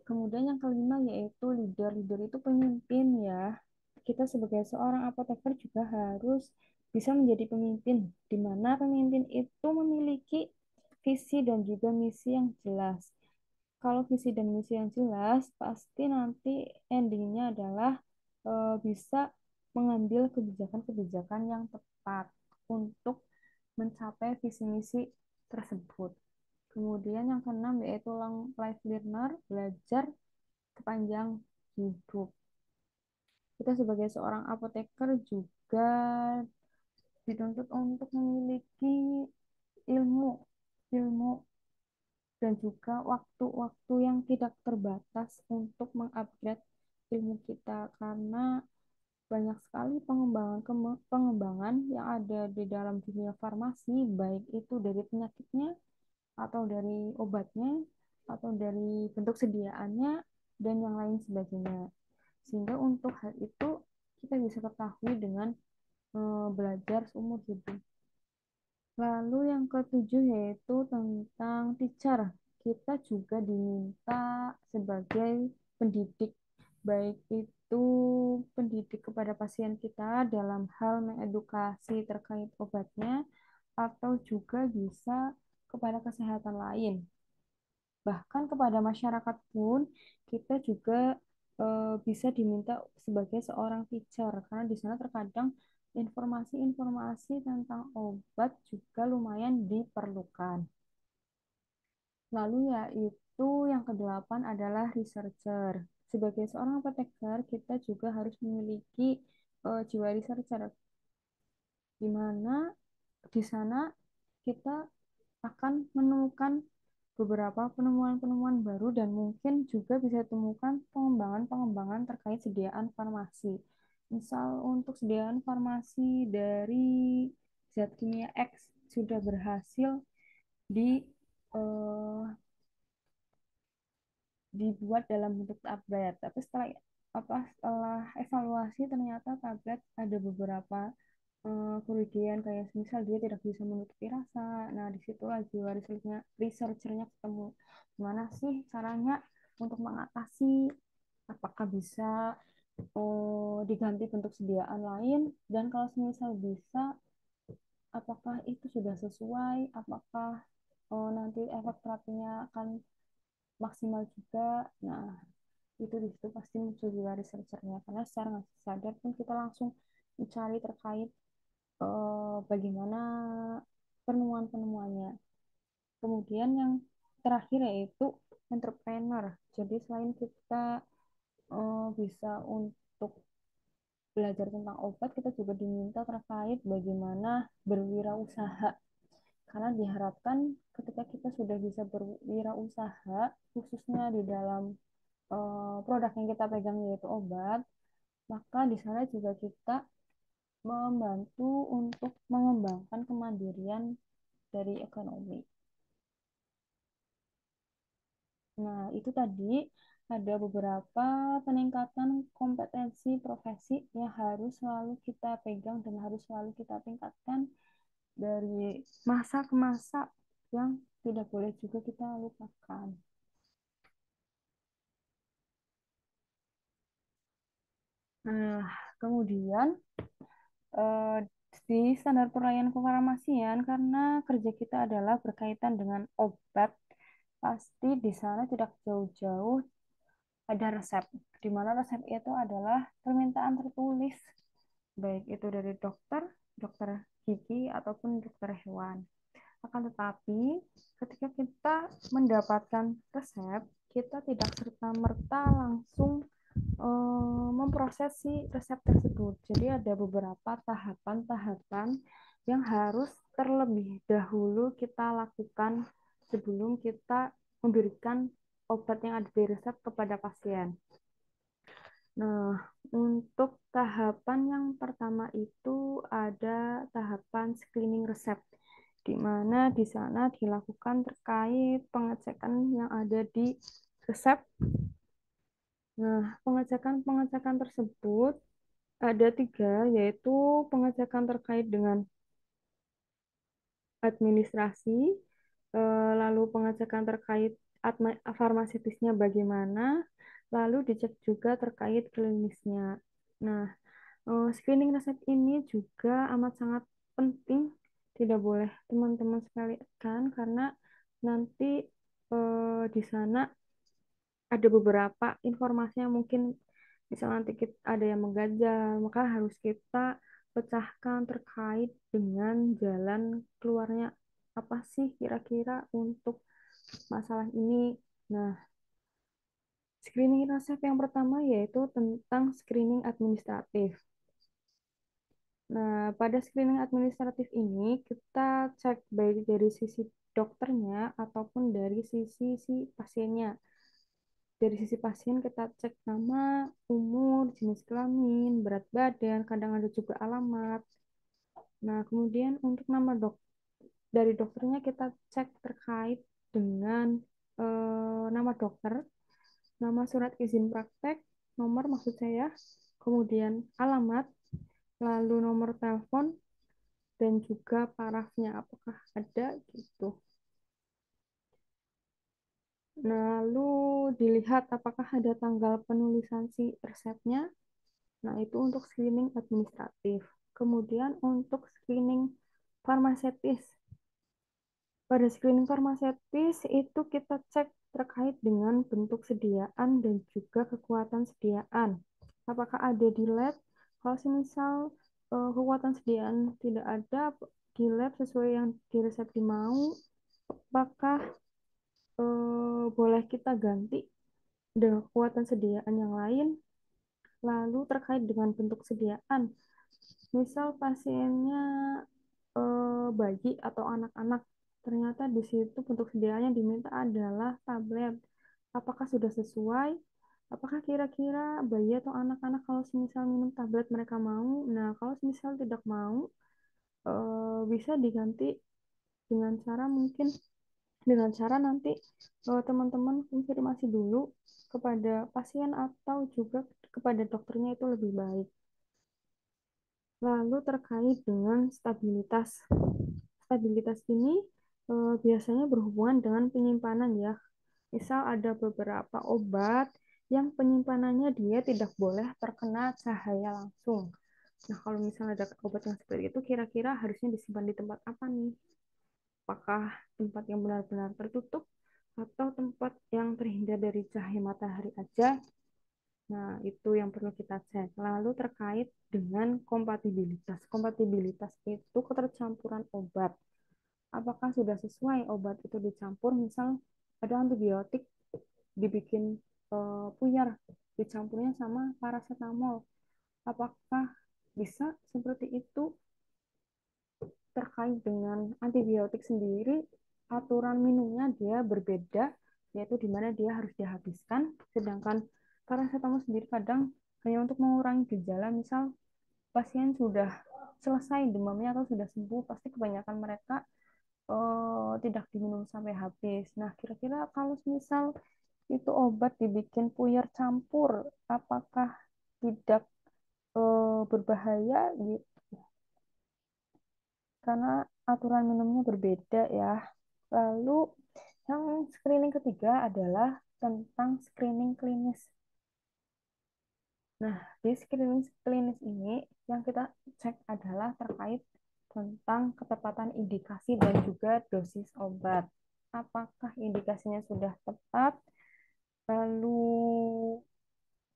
Kemudian yang kelima yaitu leader. Leader itu pemimpin ya. Kita sebagai seorang apoteker juga harus bisa menjadi pemimpin, di mana pemimpin itu memiliki visi dan juga misi yang jelas. Kalau visi dan misi yang jelas, pasti nanti endingnya adalah bisa mengambil kebijakan-kebijakan yang tepat untuk mencapai visi misi tersebut. Kemudian yang keenam yaitu long life learner, belajar sepanjang hidup. Kita sebagai seorang apoteker juga dituntut untuk memiliki ilmu, ilmu dan juga waktu-waktu yang tidak terbatas untuk mengupgrade ilmu kita karena banyak sekali pengembangan yang ada di dalam dunia farmasi, baik itu dari penyakitnya atau dari obatnya atau dari bentuk sediaannya dan yang lain sebagainya. Sehingga untuk hal itu kita bisa ketahui dengan belajar seumur hidup. Lalu yang ketujuh yaitu tentang teacher. Kita juga diminta sebagai pendidik, baik itu pendidik kepada pasien kita dalam hal mengedukasi terkait obatnya, atau juga bisa kepada kesehatan lain. Bahkan kepada masyarakat pun kita juga bisa diminta sebagai seorang teacher karena di sana terkadang informasi-informasi tentang obat juga lumayan diperlukan. Lalu yaitu yang kedelapan adalah researcher. Sebagai seorang apoteker, kita juga harus memiliki jiwa researcher, di mana di sana kita akan menemukan beberapa penemuan-penemuan baru dan mungkin juga bisa ditemukan pengembangan-pengembangan terkait sediaan farmasi. Misal untuk sediaan farmasi dari zat kimia X sudah berhasil di eh, dibuat dalam bentuk tablet. Tapi setelah evaluasi ternyata tablet ada beberapa kerugian kayak misal dia tidak bisa menutupi rasa. Nah, disitulah jiwa researchernya ketemu. Gimana sih caranya untuk mengatasi? Apakah bisa diganti bentuk sediaan lain? Dan kalau misal bisa, apakah itu sudah sesuai? Apakah nanti efek terapinya akan maksimal juga? Nah, itu di situ pasti muncul jiwa researchernya karena secara nggak sadar pun kita langsung mencari terkait bagaimana penemuan-penemuannya. Kemudian yang terakhir yaitu entrepreneur. Jadi selain kita bisa untuk belajar tentang obat, kita juga diminta terkait bagaimana berwirausaha. Karena diharapkan ketika kita sudah bisa berwirausaha, khususnya di dalam produk yang kita pegang yaitu obat, maka di sana juga kita membantu untuk mengembangkan kemandirian dari ekonomi. Nah, itu tadi ada beberapa peningkatan kompetensi profesi yang harus selalu kita pegang dan harus selalu kita tingkatkan dari masa ke masa yang tidak boleh juga kita lupakan. Nah, kemudian eh, di standar pelayanan kefarmasian karena kerja kita adalah berkaitan dengan obat, pasti di sana tidak jauh-jauh ada resep, di mana resep itu adalah permintaan tertulis, baik itu dari dokter, dokter gigi, ataupun dokter hewan. Akan tetapi, ketika kita mendapatkan resep, kita tidak serta-merta langsung memproses si resep tersebut. Jadi ada beberapa tahapan-tahapan yang harus terlebih dahulu kita lakukan sebelum kita memberikan obat yang ada di resep kepada pasien. Nah, untuk tahapan yang pertama itu ada tahapan screening resep, di mana di sana dilakukan terkait pengecekan yang ada di resep. Nah, pengecekan-pengecekan tersebut ada tiga, yaitu pengecekan terkait dengan administrasi, lalu pengecekan terkait farmaseutisnya bagaimana, lalu dicek juga terkait klinisnya. Nah, screening resep ini juga amat sangat penting, tidak boleh teman-teman sekalian karena nanti di sana ada beberapa informasi yang mungkin misal nanti kita ada yang mengganjal, maka harus kita pecahkan terkait dengan jalan keluarnya apa sih kira-kira untuk masalah ini. Nah, screening resep yang pertama yaitu tentang screening administratif. Nah, pada screening administratif ini kita cek baik dari sisi dokternya ataupun dari sisi si pasiennya. Dari sisi pasien kita cek nama, umur, jenis kelamin, berat badan, kadang ada juga alamat. Nah, kemudian untuk nama dari dokternya kita cek terkait dengan nama dokter, nama surat izin praktek, nomor maksud saya, kemudian alamat, lalu nomor telepon, dan juga parafnya apakah ada gitu. Lalu dilihat apakah ada tanggal penulisan si resepnya. Nah, itu untuk screening administratif. Kemudian untuk screening farmaseutis. Pada screening farmaseutis itu kita cek terkait dengan bentuk sediaan dan juga kekuatan sediaan. Apakah ada di lab? Kalau misal kekuatan sediaan tidak ada di lab sesuai yang di resep dimau, apakah boleh kita ganti dengan kekuatan sediaan yang lain? Lalu terkait dengan bentuk sediaan, misal pasiennya bayi atau anak-anak, ternyata di situ bentuk sediaannya diminta adalah tablet. Apakah sudah sesuai? Apakah kira-kira bayi atau anak-anak kalau semisal minum tablet mereka mau? Nah, kalau semisal tidak mau, bisa diganti dengan cara mungkin dengan cara nanti teman-teman konfirmasi dulu kepada pasien atau juga kepada dokternya itu lebih baik. Lalu terkait dengan stabilitas. Stabilitas ini biasanya berhubungan dengan penyimpanan ya. Misal ada beberapa obat yang penyimpanannya dia tidak boleh terkena cahaya langsung. Nah, kalau misalnya ada obat yang seperti itu, kira-kira harusnya disimpan di tempat apa nih? Apakah tempat yang benar-benar tertutup atau tempat yang terhindar dari cahaya matahari aja? Nah, itu yang perlu kita cek. Lalu terkait dengan kompatibilitas. Kompatibilitas itu ketercampuran obat. Apakah sudah sesuai obat itu dicampur? Misal ada antibiotik dibikin puyar, dicampurnya sama paracetamol. Apakah bisa seperti itu? terkait dengan antibiotik sendiri, aturan minumnya dia berbeda, yaitu di mana dia harus dihabiskan, sedangkan paracetamol sendiri kadang hanya untuk mengurangi gejala, misal pasien sudah selesai demamnya atau sudah sembuh, pasti kebanyakan mereka tidak diminum sampai habis. Nah, kira-kira kalau misal itu obat dibikin puyer campur, apakah tidak berbahaya gitu? Karena aturan minumnya berbeda ya. Lalu yang screening ketiga adalah tentang screening klinis. Nah, di screening klinis ini yang kita cek adalah terkait tentang ketepatan indikasi dan juga dosis obat. Apakah indikasinya sudah tepat, lalu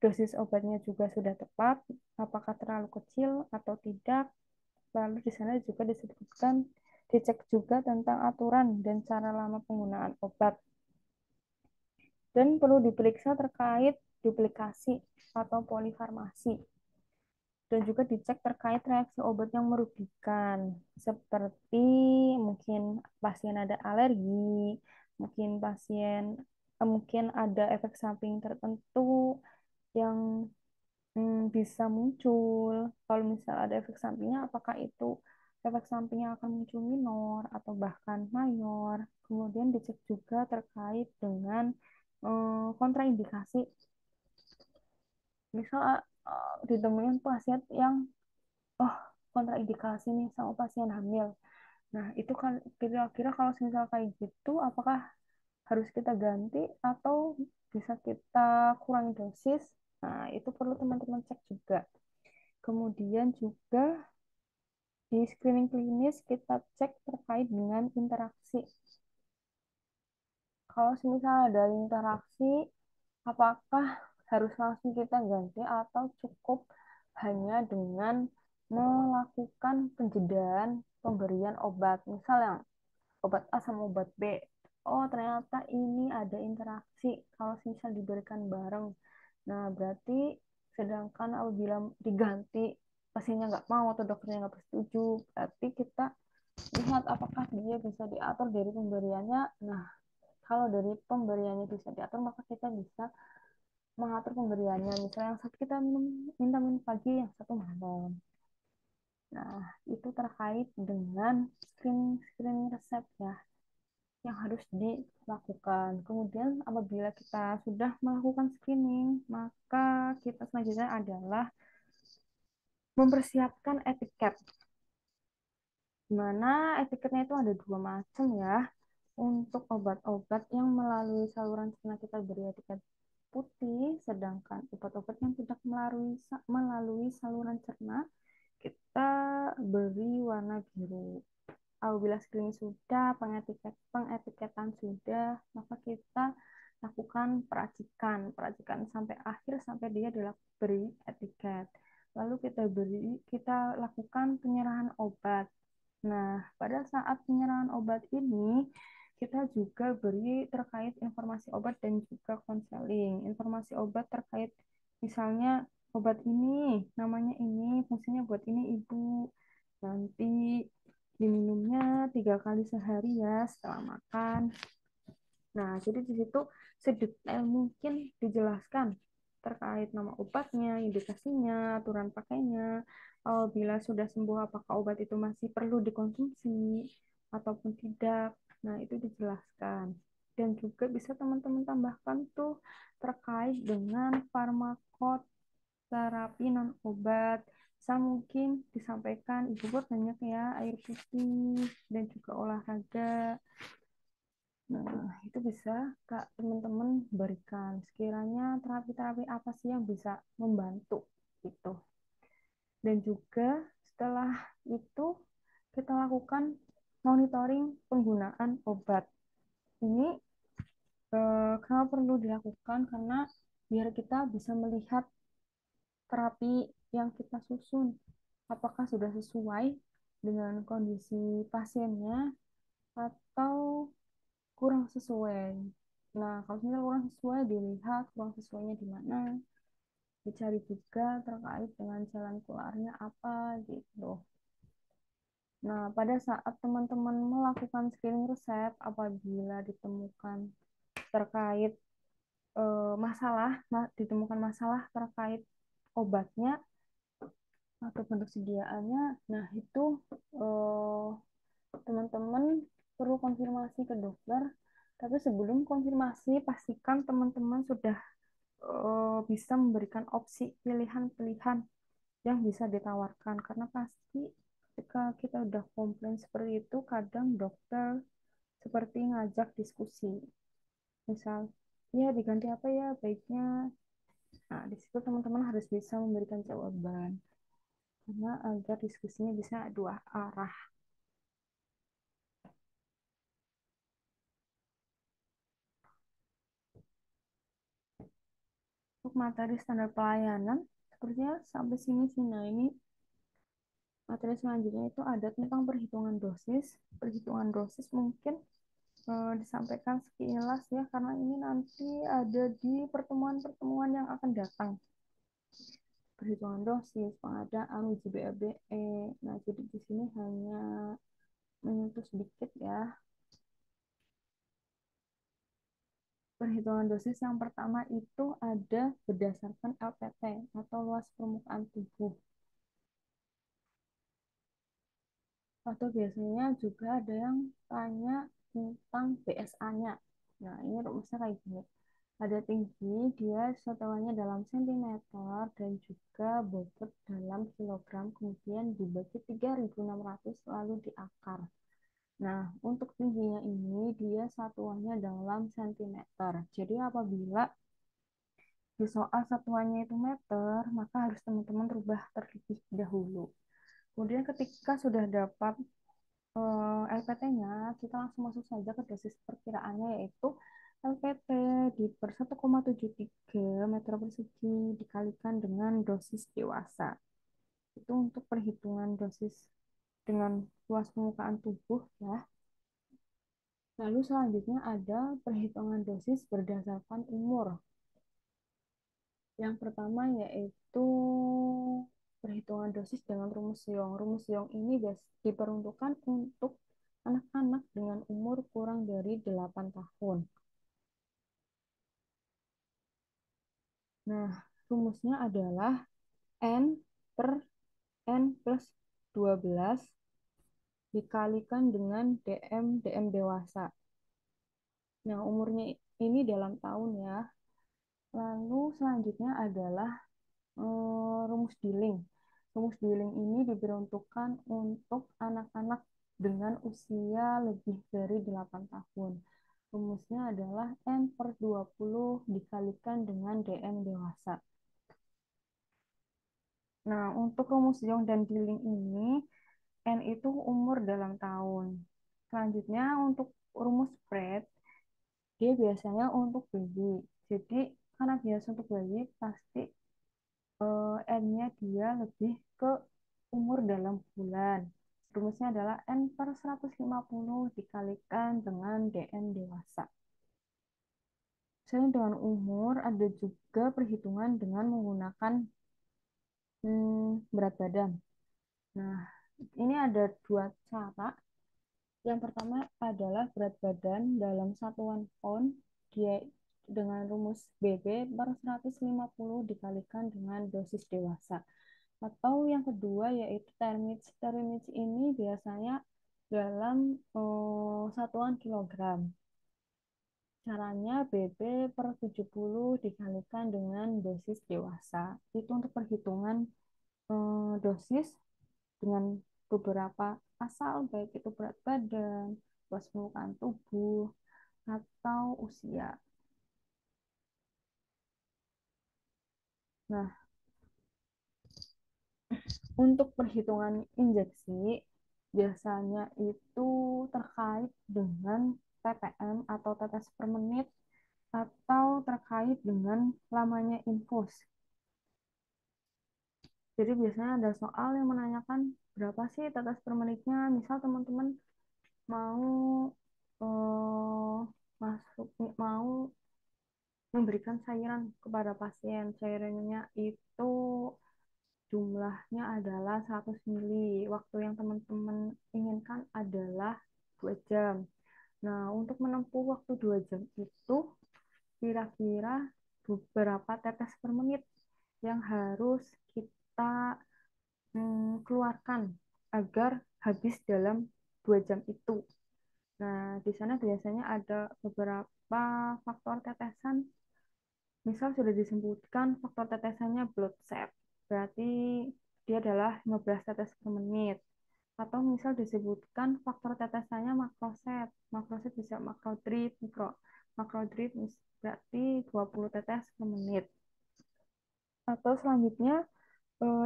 dosis obatnya juga sudah tepat, apakah terlalu kecil atau tidak. Lalu di sana juga disebutkan, dicek juga tentang aturan dan cara lama penggunaan obat. Dan perlu diperiksa terkait duplikasi atau polifarmasi. Dan juga dicek terkait reaksi obat yang merugikan, seperti mungkin pasien ada alergi, mungkin mungkin ada efek samping tertentu yang bisa muncul. Kalau misal ada efek sampingnya, apakah itu efek sampingnya akan muncul minor atau bahkan mayor. Kemudian dicek juga terkait dengan kontraindikasi. Misal ditemuin pasien yang oh kontraindikasi nih sama pasien hamil. Nah, itu kan kira-kira kalau misal kayak gitu, apakah harus kita ganti atau bisa kita kurangi dosis? Nah, itu perlu teman-teman cek juga. Kemudian juga di screening klinis kita cek terkait dengan interaksi. Kalau misalnya ada interaksi, apakah harus langsung kita ganti atau cukup hanya dengan melakukan penjedaan pemberian obat. Misal yang obat A sama obat B. Oh, ternyata ini ada interaksi kalau misal diberikan bareng. Nah, berarti sedangkan apabila diganti pasiennya nggak mau atau dokternya nggak bersetuju, berarti kita lihat apakah dia bisa diatur dari pemberiannya. Nah, kalau dari pemberiannya bisa diatur, maka kita bisa mengatur pemberiannya. Misalnya yang satu kita minta minum pagi, yang satu malam. Nah, itu terkait dengan screening resep ya, yang harus dilakukan. Kemudian apabila kita sudah melakukan screening, maka kita selanjutnya adalah mempersiapkan etiket. Di mana etiketnya itu ada dua macam ya. Untuk obat-obat yang melalui saluran cerna kita beri etiket putih, sedangkan obat-obat yang tidak melalui saluran cerna kita beri warna biru. Apabila screening sudah, pengetiketan sudah, maka kita lakukan peracikan sampai akhir sampai dia diberi etiket. Lalu kita lakukan penyerahan obat. Nah, pada saat penyerahan obat ini, kita juga beri terkait informasi obat dan juga konseling. Informasi obat terkait misalnya obat ini, namanya ini, fungsinya buat ini ibu. Nanti diminumnya 3 kali sehari ya setelah makan. Nah, jadi di situ sedetail mungkin dijelaskan terkait nama obatnya, indikasinya, aturan pakainya, bila sudah sembuh apakah obat itu masih perlu dikonsumsi ataupun tidak. Nah, itu dijelaskan. Dan juga bisa teman-teman tambahkan tuh terkait dengan farmakoterapi non obat. Bisa mungkin disampaikan ibu buat banyak ya air putih dan juga olahraga. Nah, itu bisa Kak teman-teman berikan. Sekiranya terapi-terapi apa sih yang bisa membantu gitu. Dan juga setelah itu kita lakukan monitoring penggunaan obat. Ini kenapa perlu dilakukan? Karena biar kita bisa melihat terapi yang kita susun apakah sudah sesuai dengan kondisi pasiennya atau kurang sesuai. Nah, kalau misalnya kurang sesuai, dilihat kurang sesuainya di mana, dicari juga terkait dengan jalan keluarnya apa gitu. Nah, pada saat teman-teman melakukan screening resep, apabila ditemukan terkait ditemukan masalah terkait obatnya atau bentuk sediaannya, nah itu eh, teman-teman perlu konfirmasi ke dokter. Tapi sebelum konfirmasi, pastikan teman-teman sudah bisa memberikan opsi pilihan-pilihan yang bisa ditawarkan. Karena pasti ketika kita udah komplain seperti itu, kadang dokter seperti ngajak diskusi. Misal, ya diganti apa ya baiknya. Nah, di situ teman-teman harus bisa memberikan jawaban. Karena agar diskusinya bisa dua arah. Untuk materi standar pelayanan, sepertinya sampai sini sih. Nah, ini materi selanjutnya itu ada tentang perhitungan dosis. Perhitungan dosis mungkin disampaikan sekilas ya, karena ini nanti ada di pertemuan-pertemuan yang akan datang. Perhitungan dosis, pengadaan, uji BABE. Nah, jadi di sini hanya menyentuh sedikit ya. Perhitungan dosis yang pertama itu ada berdasarkan LPT atau luas permukaan tubuh. Atau biasanya juga ada yang tanya tentang BSA-nya. Nah, ini rumusnya kayak gini. Ada tinggi, dia satuannya dalam sentimeter dan juga bobot dalam kilogram, kemudian dibagi 3.600 lalu diakar. Nah, untuk tingginya ini dia satuannya dalam sentimeter. Jadi apabila di soal satuannya itu meter, maka harus teman-teman rubah terlebih dahulu. Kemudian ketika sudah dapat LPT-nya, kita langsung masuk saja ke dosis perkiraannya, yaitu LPT di per 1,73 meter persegi dikalikan dengan dosis dewasa. Itu untuk perhitungan dosis dengan luas permukaan tubuh ya. Lalu selanjutnya ada perhitungan dosis berdasarkan umur. Yang pertama yaitu perhitungan dosis dengan rumus Young. Rumus Young ini diperuntukkan untuk anak-anak dengan umur kurang dari 8 tahun. Nah, rumusnya adalah N per N plus 12 dikalikan dengan DM dewasa. Nah, umurnya ini dalam tahun ya. Lalu selanjutnya adalah rumus Dilling. Rumus Dilling ini diperuntukkan untuk anak-anak dengan usia lebih dari 8 tahun. Rumusnya adalah N per 20 dikalikan dengan DM dewasa. Nah, untuk rumus Young dan Dilling ini, N itu umur dalam tahun. Selanjutnya, untuk rumus Pratt, dia biasanya untuk bayi. Jadi, karena biasa untuk bayi, pasti N-nya dia lebih ke umur dalam bulan. Rumusnya adalah N per 150 dikalikan dengan DM dewasa. Selain dengan umur, ada juga perhitungan dengan menggunakan berat badan. Nah, ini ada dua cara. Yang pertama adalah berat badan dalam satuan pound, dia dengan rumus BB per 150 dikalikan dengan dosis dewasa. Atau yang kedua yaitu termits. Termits ini biasanya dalam satuan kilogram. Caranya BB per 70 dikalikan dengan dosis dewasa. Itu untuk perhitungan dosis dengan beberapa asal, baik itu berat badan, luas permukaan tubuh, atau usia. Nah, untuk perhitungan injeksi, biasanya itu terkait dengan TPM atau tetes per menit atau terkait dengan lamanya infus. Jadi biasanya ada soal yang menanyakan berapa sih tetes per menitnya. Misal teman-teman mau eh, masuk mau memberikan cairan kepada pasien. Cairannya itu jumlahnya adalah 100 mili. Waktu yang teman-teman inginkan adalah 2 jam. Nah, untuk menempuh waktu 2 jam itu kira-kira beberapa tetes per menit yang harus kita keluarkan agar habis dalam 2 jam itu. Nah, di sana biasanya ada beberapa faktor tetesan. Misal sudah disebutkan faktor tetesannya blood set, berarti dia adalah 15 tetes per menit. Atau misal disebutkan faktor tetesannya makroset. Makroset bisa makrodrip, makrodrip berarti 20 tetes per menit. Atau selanjutnya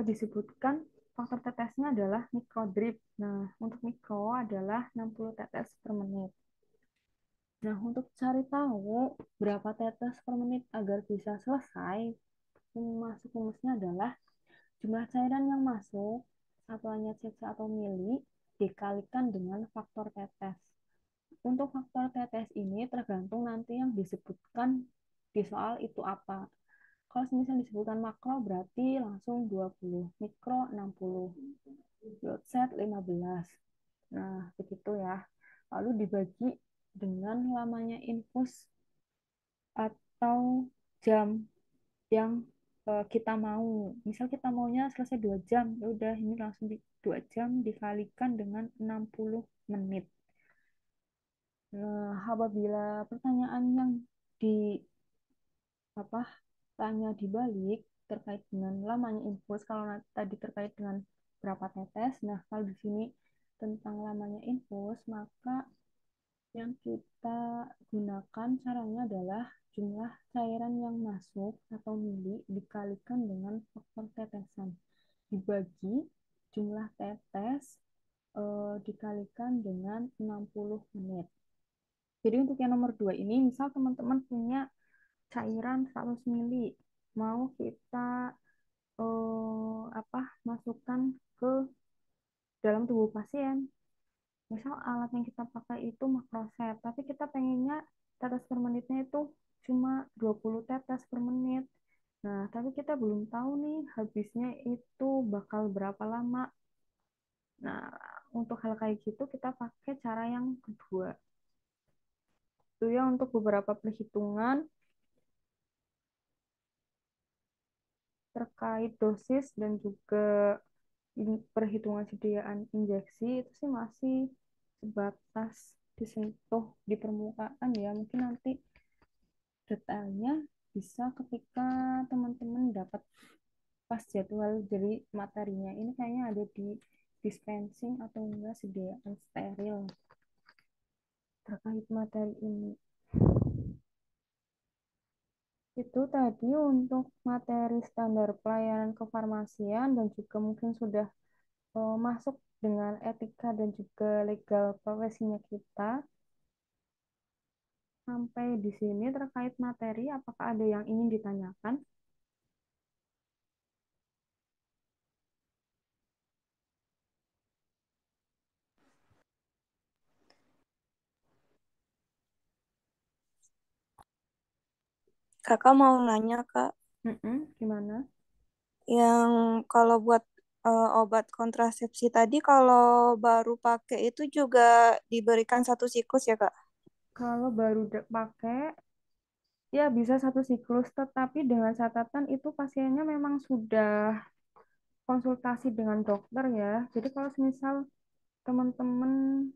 disebutkan faktor tetesnya adalah mikrodrip. Nah, untuk mikro adalah 60 tetes per menit. Nah, untuk cari tahu berapa tetes per menit agar bisa selesai, masuk rumusnya adalah jumlah cairan yang masuk, satuannya cc atau mili, dikalikan dengan faktor tetes. Untuk faktor tetes ini tergantung nanti yang disebutkan di soal itu apa. Kalau misalnya disebutkan makro berarti langsung 20, mikro 60, load set 15. Nah, begitu ya. Lalu dibagi dengan lamanya infus atau jam yang kita mau. Misal kita maunya selesai 2 jam, ya udah ini langsung 2 jam dikalikan dengan 60 menit. Nah, apabila pertanyaan yang di apa tanya dibalik terkait dengan lamanya infus, kalau tadi terkait dengan berapa tetes, nah kalau di sini tentang lamanya infus, maka yang kita gunakan caranya adalah jumlah cairan yang masuk atau mili dikalikan dengan faktor tetesan dibagi jumlah tetes dikalikan dengan 60 menit. Jadi untuk yang nomor 2 ini, misal teman-teman punya cairan 100 mili, mau kita masukkan ke dalam tubuh pasien. Misal alat yang kita pakai itu makroset, tapi kita pengennya tetes per menitnya itu cuma 20 tetes per menit. Nah, tapi kita belum tahu nih habisnya itu bakal berapa lama. Nah, untuk hal kayak gitu kita pakai cara yang kedua. Itu ya untuk beberapa perhitungan terkait dosis dan juga perhitungan sediaan injeksi itu sih masih sebatas disentuh di permukaan ya. Mungkin nanti detailnya bisa ketika teman-teman dapat pas jadwal dari materinya. Ini kayaknya ada di dispensing atau enggak sediaan steril terkait materi ini. Itu tadi untuk materi standar pelayanan kefarmasian dan juga mungkin sudah masuk dengan etika dan juga legal profesinya kita. Sampai di sini terkait materi, apakah ada yang ingin ditanyakan? Kakak mau nanya, Kak, Gimana? yang kalau buat obat kontrasepsi tadi, kalau baru pakai itu juga diberikan satu siklus ya, Kak? Kalau baru pakai, ya bisa satu siklus, tetapi dengan catatan itu pasiennya memang sudah konsultasi dengan dokter ya. Jadi kalau misal teman-teman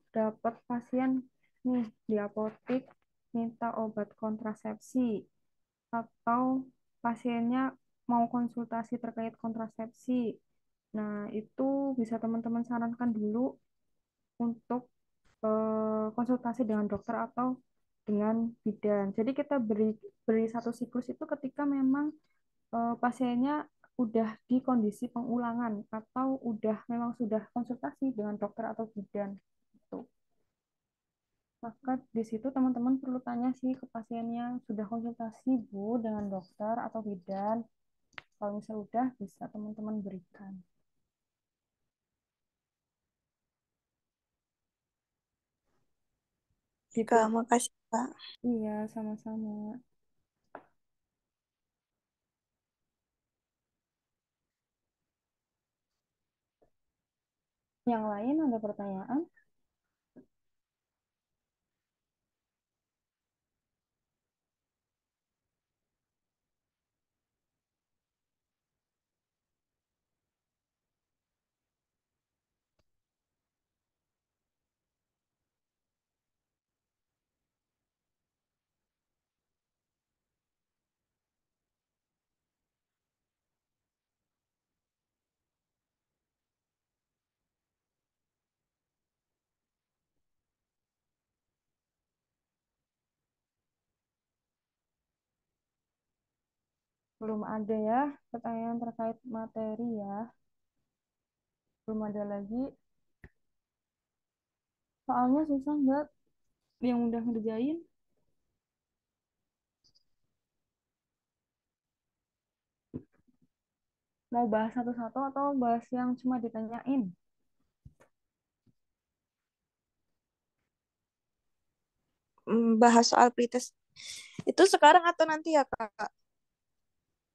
dapat pasien nih di apotik minta obat kontrasepsi atau pasiennya mau konsultasi terkait kontrasepsi. Nah, itu bisa teman-teman sarankan dulu untuk konsultasi dengan dokter atau dengan bidan. Jadi kita beri beri satu siklus itu ketika memang pasiennya udah di kondisi pengulangan atau udah memang sudah konsultasi dengan dokter atau bidan. Gitu. Maka di situ teman-teman perlu tanya sih ke pasiennya, sudah konsultasi Bu dengan dokter atau bidan? Kalau misalnya udah, bisa teman-teman berikan. Kak, Gitu. makasih, Kak. Iya, sama-sama. Yang lain ada pertanyaan? Belum ada ya pertanyaan terkait materi ya. Belum ada lagi. Soalnya susah nggak yang udah ngerjain. Mau bahas satu-satu atau bahas yang cuma ditanyain? Bahas soal pretest itu sekarang atau nanti ya Kak?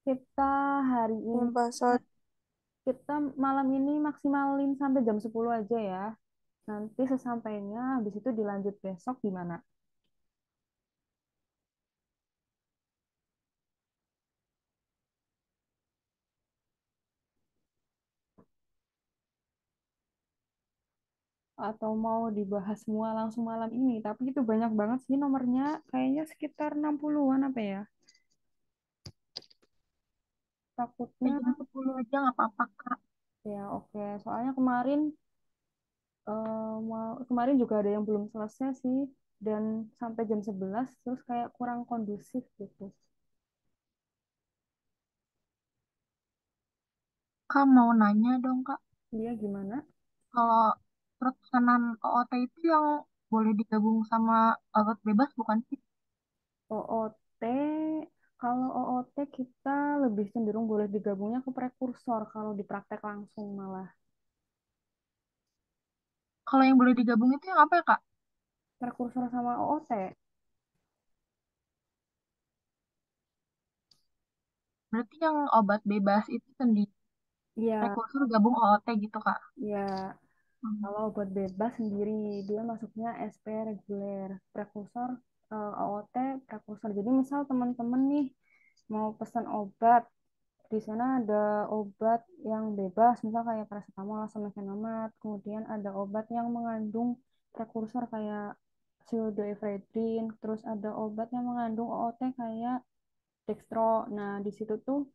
Kita hari ini, Membahas soal kita malam ini maksimalin sampai jam 10 aja ya. Nanti sesampainya habis itu dilanjut besok gimana? Atau mau dibahas semua langsung malam ini? Tapi itu banyak banget sih nomornya. Kayaknya sekitar 60-an apa ya? Ya, Takutnya jam 10 aja nggak apa-apa, Kak. ya oke. Soalnya kemarin kemarin juga ada yang belum selesai sih dan sampai jam 11 terus kayak kurang kondusif gitu. Kak mau nanya dong, Kak. Dia gimana? Kalau perkenan OOT itu yang boleh digabung sama obat bebas bukan sih? OOT, kalau OOT kita lebih cenderung boleh digabungnya ke prekursor kalau di praktek langsung malah. Kalau yang boleh digabung itu yang apa ya, Kak? Prekursor sama OOT. Berarti yang obat bebas itu sendiri. Iya, Prekursor gabung OOT gitu, Kak. iya. Hmm. Kalau buat bebas sendiri, dia masuknya SP reguler. Prekursor OOT, prekursor. Jadi misal teman-teman nih mau pesan obat, di sana ada obat yang bebas, misal kayak paracetamol sama fenomet. Kemudian ada obat yang mengandung prekursor kayak pseudoephedrine. Terus ada obat yang mengandung OOT kayak dextro. Nah, di situ tuh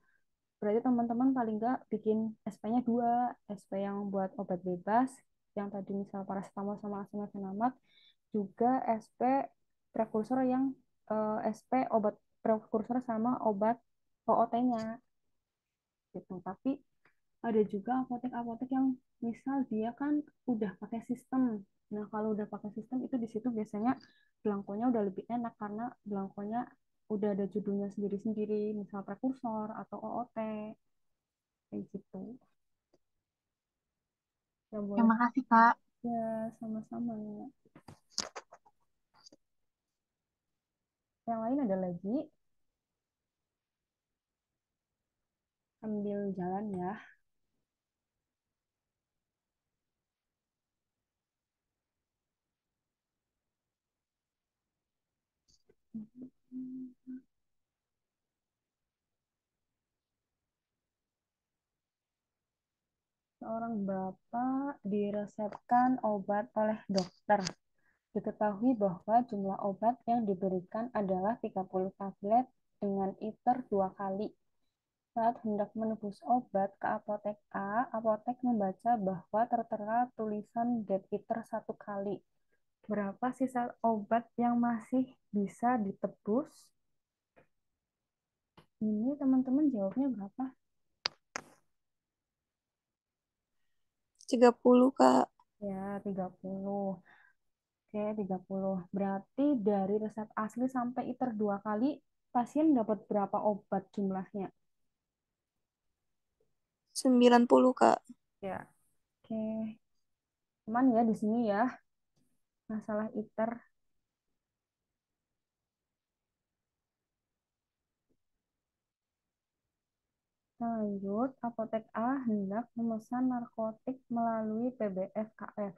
berarti teman-teman paling nggak bikin SP-nya dua, SP yang buat obat bebas, yang tadi misal paracetamol sama asetonafenamat, juga SP prekursor yang SP obat prekursor sama obat OOT-nya gitu. Tapi ada juga apotek-apotek yang misal dia kan udah pakai sistem. Nah, kalau udah pakai sistem itu di situ biasanya belangkonya udah lebih enak karena belangkonya udah ada judulnya sendiri-sendiri, misal prekursor atau OOT kayak gitu. Ya boleh Terima kasih, Kak. ya sama-sama. Yang lain ada lagi sambil jalan ya. Seorang bapak diresepkan obat oleh dokter. Diketahui bahwa jumlah obat yang diberikan adalah 30 tablet dengan ITER 2 kali. Saat hendak menebus obat ke apotek A, apotek membaca bahwa tertera tulisan dead ITER 1 kali. Berapa sisa obat yang masih bisa ditebus? Ini teman-teman jawabnya berapa? 30 Kak. Ya, 30. Oke, 30. Berarti dari resep asli sampai ITER 2 kali, pasien dapat berapa obat jumlahnya? 90 Kak. Ya, oke. Aman ya di sini ya, masalah ITER. Lanjut, apotek A hendak memesan narkotik melalui PBFKF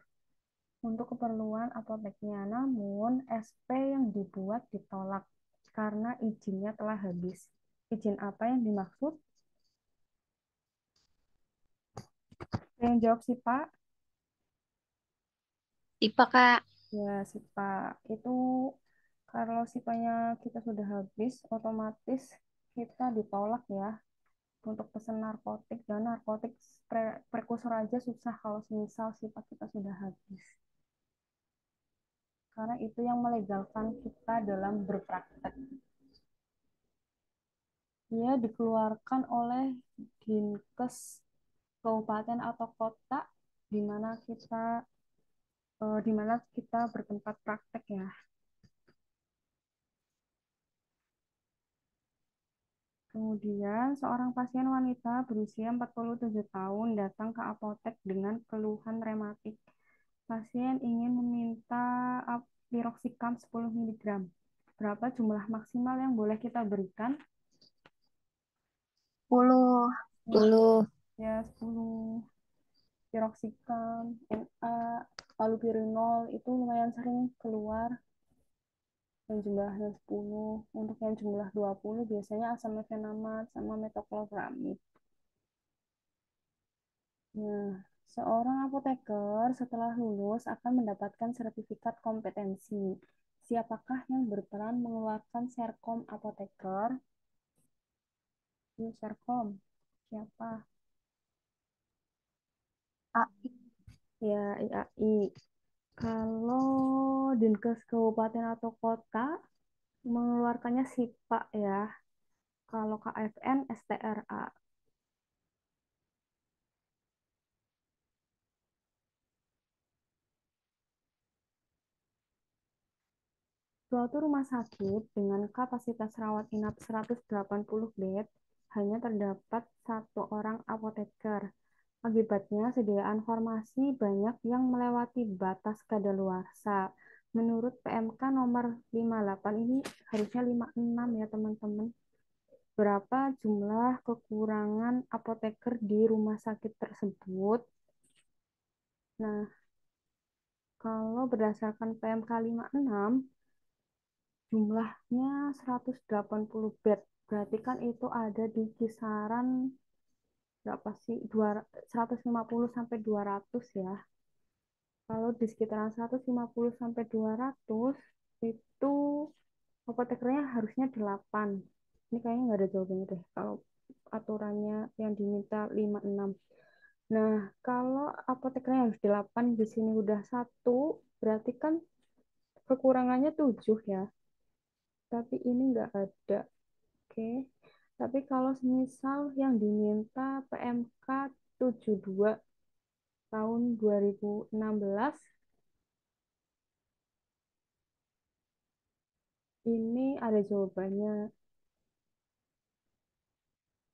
untuk keperluan apoteknya. Namun, SP yang dibuat ditolak karena izinnya telah habis. Izin apa yang dimaksud? Yang jawab sih Pak. Tipe Kak. Ya, sih Pak. Itu kalau sipanya kita sudah habis, otomatis kita ditolak ya untuk pesan narkotik. Dan narkotik prekursor aja susah kalau semisal sifat kita sudah habis. Karena itu yang melegalkan kita dalam berpraktek. Dia dikeluarkan oleh Dinkes kabupaten atau kota di mana kita bertempat praktek ya. Kemudian, seorang pasien wanita berusia 47 tahun datang ke apotek dengan keluhan rematik. Pasien ingin meminta piroxicam 10 mg. Berapa jumlah maksimal yang boleh kita berikan? 10. Ya, 10. ya 10 piroxicam, NA, allopurinol itu lumayan sering keluar yang jumlahnya 10. Untuk yang jumlah 20 biasanya asam mefenamate sama metoclopramid. Nah, seorang apoteker setelah lulus akan mendapatkan sertifikat kompetensi. Siapakah yang berperan mengeluarkan Serkom apoteker? Yuk, Serkom. Siapa? AI. Ya, IAI. Kalau Dinkes kabupaten atau kota mengeluarkannya SIPA ya. Kalau KFN STRA. Suatu rumah sakit dengan kapasitas rawat inap 180 bed hanya terdapat satu orang apoteker. Akibatnya, sediaan farmasi banyak yang melewati batas kadaluarsa. Menurut PMK nomor 58 ini harusnya 56 ya teman-teman. Berapa jumlah kekurangan apoteker di rumah sakit tersebut? Nah, kalau berdasarkan PMK 56, jumlahnya 180 bed. Berarti kan itu ada di kisaran berapa sih? 150 sampai 200 ya. Kalau di sekitaran 150 sampai 200 itu apotekernya harusnya 8. Ini kayaknya nggak ada jawabannya deh kalau aturannya yang diminta 56. Nah, kalau apotekernya harus 8 di sini udah satu, berarti kan kekurangannya 7 ya. Tapi ini nggak ada. Oke. Tapi kalau semisal yang diminta PMK 72 tahun 2016, ini ada jawabannya.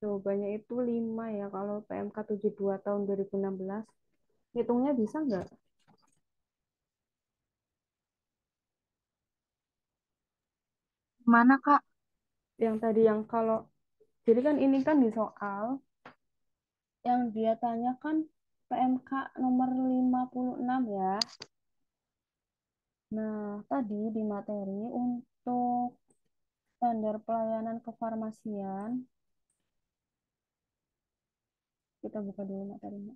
Jawabannya itu 5 ya kalau PMK 72 tahun 2016. Hitungnya bisa nggak? Gimana, Kak? Yang tadi yang kalau, jadi kan ini kan di soal, yang dia tanya kan PMK nomor 56 ya. Nah, tadi di materi untuk standar pelayanan kefarmasian, kita buka dulu materinya.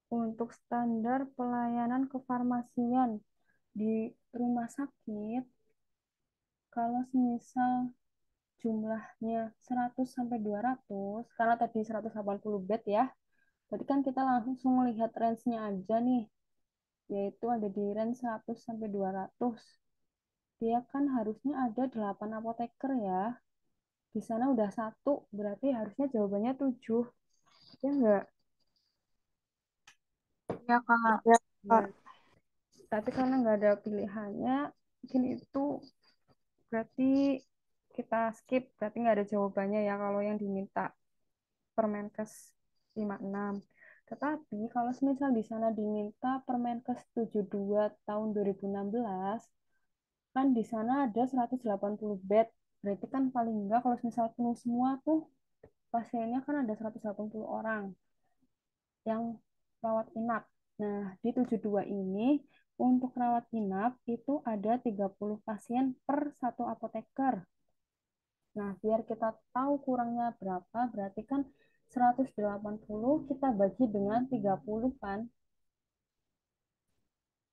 Untuk standar pelayanan kefarmasian di rumah sakit, kalau semisal jumlahnya 100 sampai 200, karena tadi 180 bed ya, berarti kan kita langsung melihat range-nya aja nih, yaitu ada di range 100 sampai 200. Dia kan harusnya ada 8 apoteker ya. Di sana udah satu, berarti harusnya jawabannya 7. Ya enggak? Ya, Kak. Ya, Ya. Kak. Tapi karena nggak ada pilihannya, mungkin itu berarti kita skip, berarti nggak ada jawabannya ya kalau yang diminta Permenkes 56. Tetapi kalau semisal di sana diminta Permenkes 72 tahun 2016, Kan di sana ada 180 bed. Berarti kan paling enggak kalau misal penuh semua tuh pasiennya kan ada 180 orang yang rawat inap. Nah, di 72 ini untuk rawat inap itu ada 30 pasien per satu apoteker. Nah, biar kita tahu kurangnya berapa, berarti kan 180 kita bagi dengan 30 kan.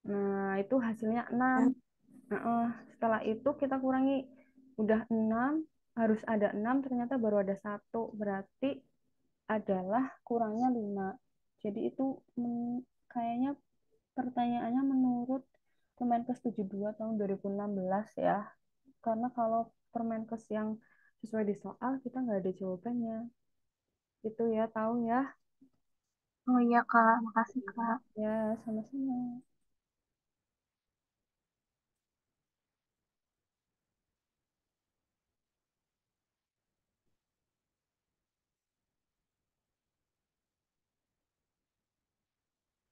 Nah, itu hasilnya 6. Ya. Setelah itu kita kurangi udah 6, harus ada 6, ternyata baru ada satu. Berarti adalah kurangnya 5. Jadi itu kayaknya pertanyaannya menurut Permenkes 72 tahun 2016 ya. Karena kalau Permenkes yang sesuai di soal kita nggak ada jawabannya. Itu ya, tahu ya. Oh iya Kak, makasih Kak. Ya, sama-sama.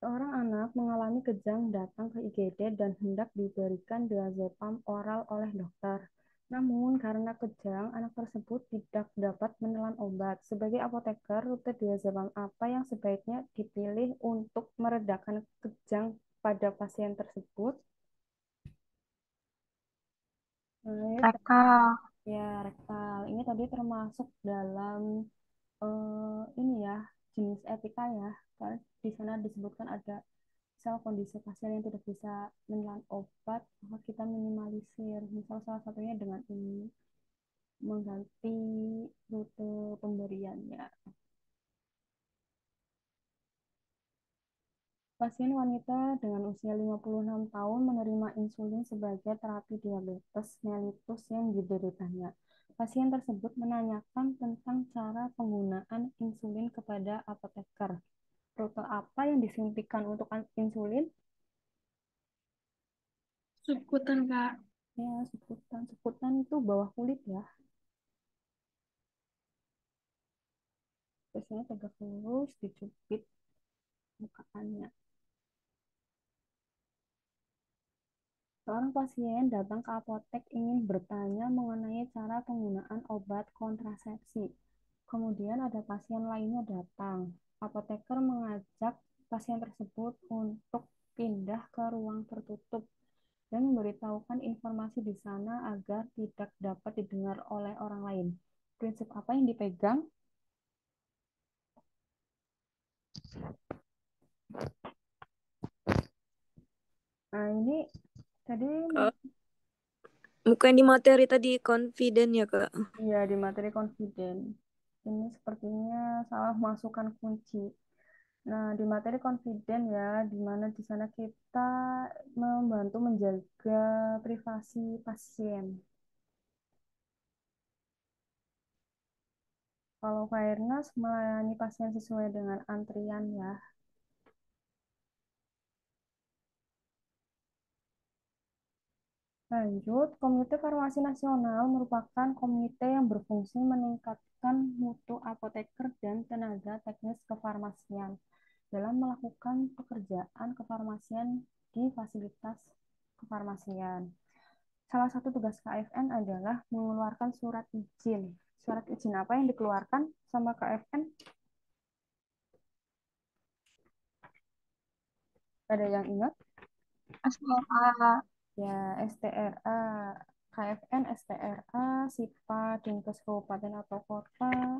Seorang anak mengalami kejang datang ke IGD dan hendak diberikan diazepam oral oleh dokter. Namun, karena kejang, anak tersebut tidak dapat menelan obat. Sebagai apoteker, rute diazepam apa yang sebaiknya dipilih untuk meredakan kejang pada pasien tersebut? Nah, Rekal. ya, rektal. Ini tadi termasuk dalam ini ya, jenis etika ya. Karena di sana disebutkan ada misal kondisi pasien yang tidak bisa menelan obat, maka kita minimalisir. Misal salah satunya dengan ini, mengganti rute pemberiannya. Pasien wanita dengan usia 56 tahun menerima insulin sebagai terapi diabetes mellitus yang dideritanya. Pasien tersebut menanyakan tentang cara penggunaan insulin kepada apoteker. Rute apa yang disuntikan untuk insulin? Subkutan Kak. Ya, sebutan. Sebutan itu bawah kulit ya. Biasanya tegak lurus, dicubit mukaannya. Seorang pasien datang ke apotek ingin bertanya mengenai cara penggunaan obat kontrasepsi. Kemudian ada pasien lainnya datang. Apoteker mengajak pasien tersebut untuk pindah ke ruang tertutup dan memberitahukan informasi di sana agar tidak dapat didengar oleh orang lain. Prinsip apa yang dipegang? Nah, ini tadi Bukan di materi tadi confident ya Kak. ya di materi confident. Ini sepertinya salah masukkan kunci. Nah, di materi confident ya, di mana di sana kita membantu menjaga privasi pasien. Kalau Fairnaz melayani pasien sesuai dengan antrian ya. Lanjut, Komite Farmasi Nasional merupakan komite yang berfungsi meningkatkan mutu apoteker dan tenaga teknis kefarmasian dalam melakukan pekerjaan kefarmasian di fasilitas kefarmasian. Salah satu tugas KFN adalah mengeluarkan surat izin. Surat izin apa yang dikeluarkan sama KFN? Ada yang ingat? SLA. Ya, STRA, KFN, STRA, SIPA, Dinkes Kabupaten atau Kota,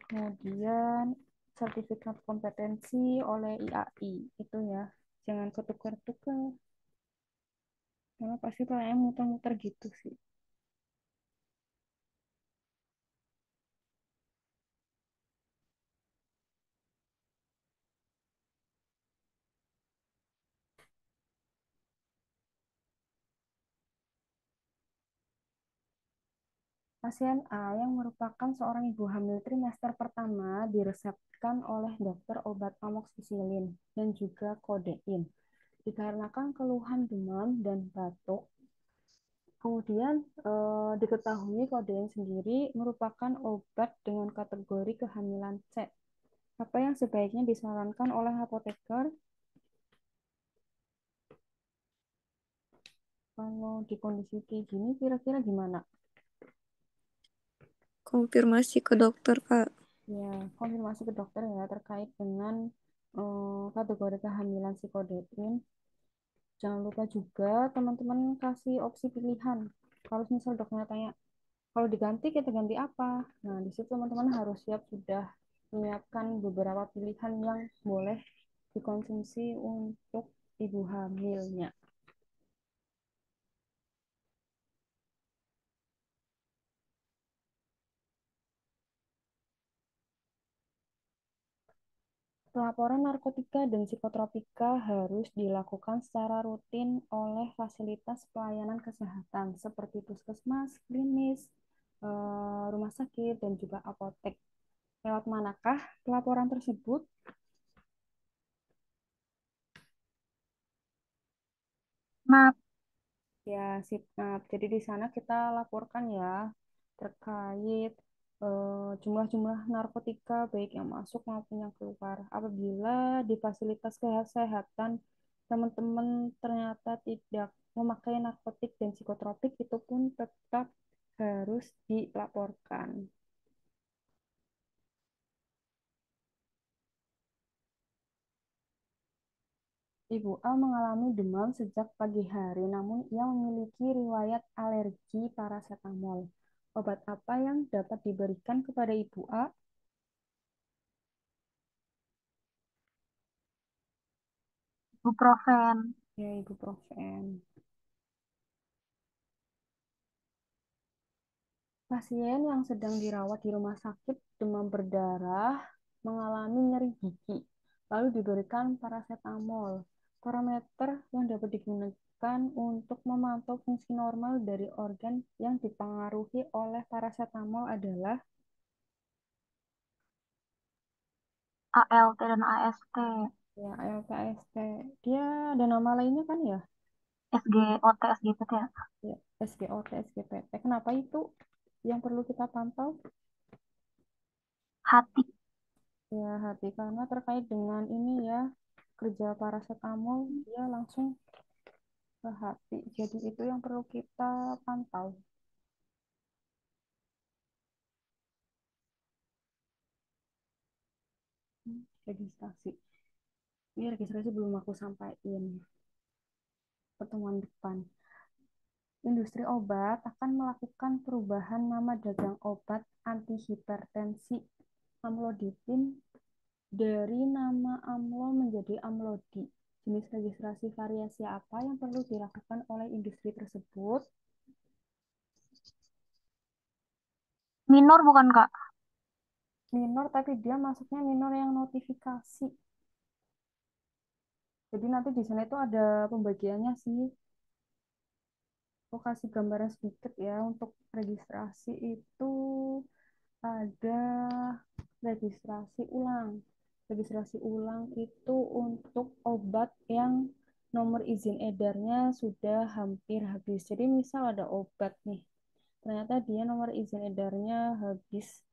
kemudian sertifikat kompetensi oleh IAI. Itu ya, jangan ketukar-tukar. Karena pasti pertanyaan muter-muter gitu sih. Pasien A yang merupakan seorang ibu hamil trimester pertama diresepkan oleh dokter obat amoksisilin dan juga kodein. Dikarenakan keluhan demam dan batuk, kemudian diketahui kodein sendiri merupakan obat dengan kategori kehamilan C. Apa yang sebaiknya disarankan oleh apoteker? Kalau di kondisi kayak gini kira-kira gimana? Konfirmasi ke dokter, Kak. Ya, konfirmasi ke dokter ya terkait dengan kategori kehamilan psikodetin. Jangan lupa juga teman-teman kasih opsi pilihan. Kalau misal dokternya tanya, kalau diganti kita ganti apa? Nah, di situ teman-teman harus siap sudah menyiapkan beberapa pilihan yang boleh dikonsumsi untuk ibu hamilnya. Pelaporan narkotika dan psikotropika harus dilakukan secara rutin oleh fasilitas pelayanan kesehatan seperti puskesmas, klinis, rumah sakit, dan juga apotek. Lewat manakah pelaporan tersebut? Nah, Ya, Sipnap. Jadi di sana kita laporkan ya terkait jumlah-jumlah narkotika baik yang masuk maupun yang keluar. Apabila di fasilitas kesehatan teman-teman ternyata tidak memakai narkotik dan psikotropik, itu pun tetap harus dilaporkan. Ibu A mengalami demam sejak pagi hari, namun ia memiliki riwayat alergi parasetamol. Obat apa yang dapat diberikan kepada Ibu A? ibuprofen. Ya, ibuprofen. Pasien yang sedang dirawat di rumah sakit demam berdarah mengalami nyeri gigi, lalu diberikan parasetamol. Parameter yang dapat digunakan untuk memantau fungsi normal dari organ yang dipengaruhi oleh parasetamol adalah ALT dan AST. ya LPST. Dia ada nama lainnya kan ya? SGOT, SGPT ya. Ya, SGOT, SGPT. Kenapa itu yang perlu kita pantau? Hati. Ya, hati karena terkait dengan ini ya, kerja parasetamol dia langsung ke hati. Jadi itu yang perlu kita pantau. Registrasi. Ini registrasi belum aku sampaikan pertemuan depan. Industri obat akan melakukan perubahan nama dagang obat antihipertensi amlodipin dari nama amlo menjadi amlodi. Jenis registrasi variasi apa yang perlu dilakukan oleh industri tersebut? Minor bukan, Kak? Minor, tapi dia masuknya minor yang notifikasi. Jadi nanti di sana itu ada pembagiannya sih. Aku kasih gambaran sedikit ya. Untuk registrasi itu ada registrasi ulang. Registrasi ulang itu untuk obat yang nomor izin edarnya sudah hampir habis. Jadi misal ada obat nih, ternyata dia nomor izin edarnya habis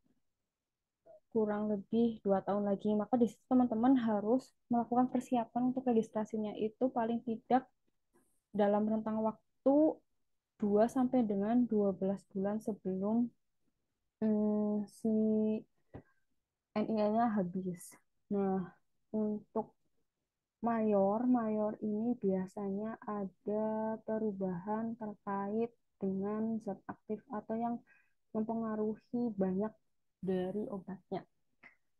kurang lebih 2 tahun lagi, maka di situ teman-teman harus melakukan persiapan untuk registrasinya itu paling tidak dalam rentang waktu 2 sampai dengan 12 bulan sebelum si NIA-nya habis. Nah, untuk mayor, mayor ini biasanya ada perubahan terkait dengan zat aktif atau yang mempengaruhi banyak dari obatnya.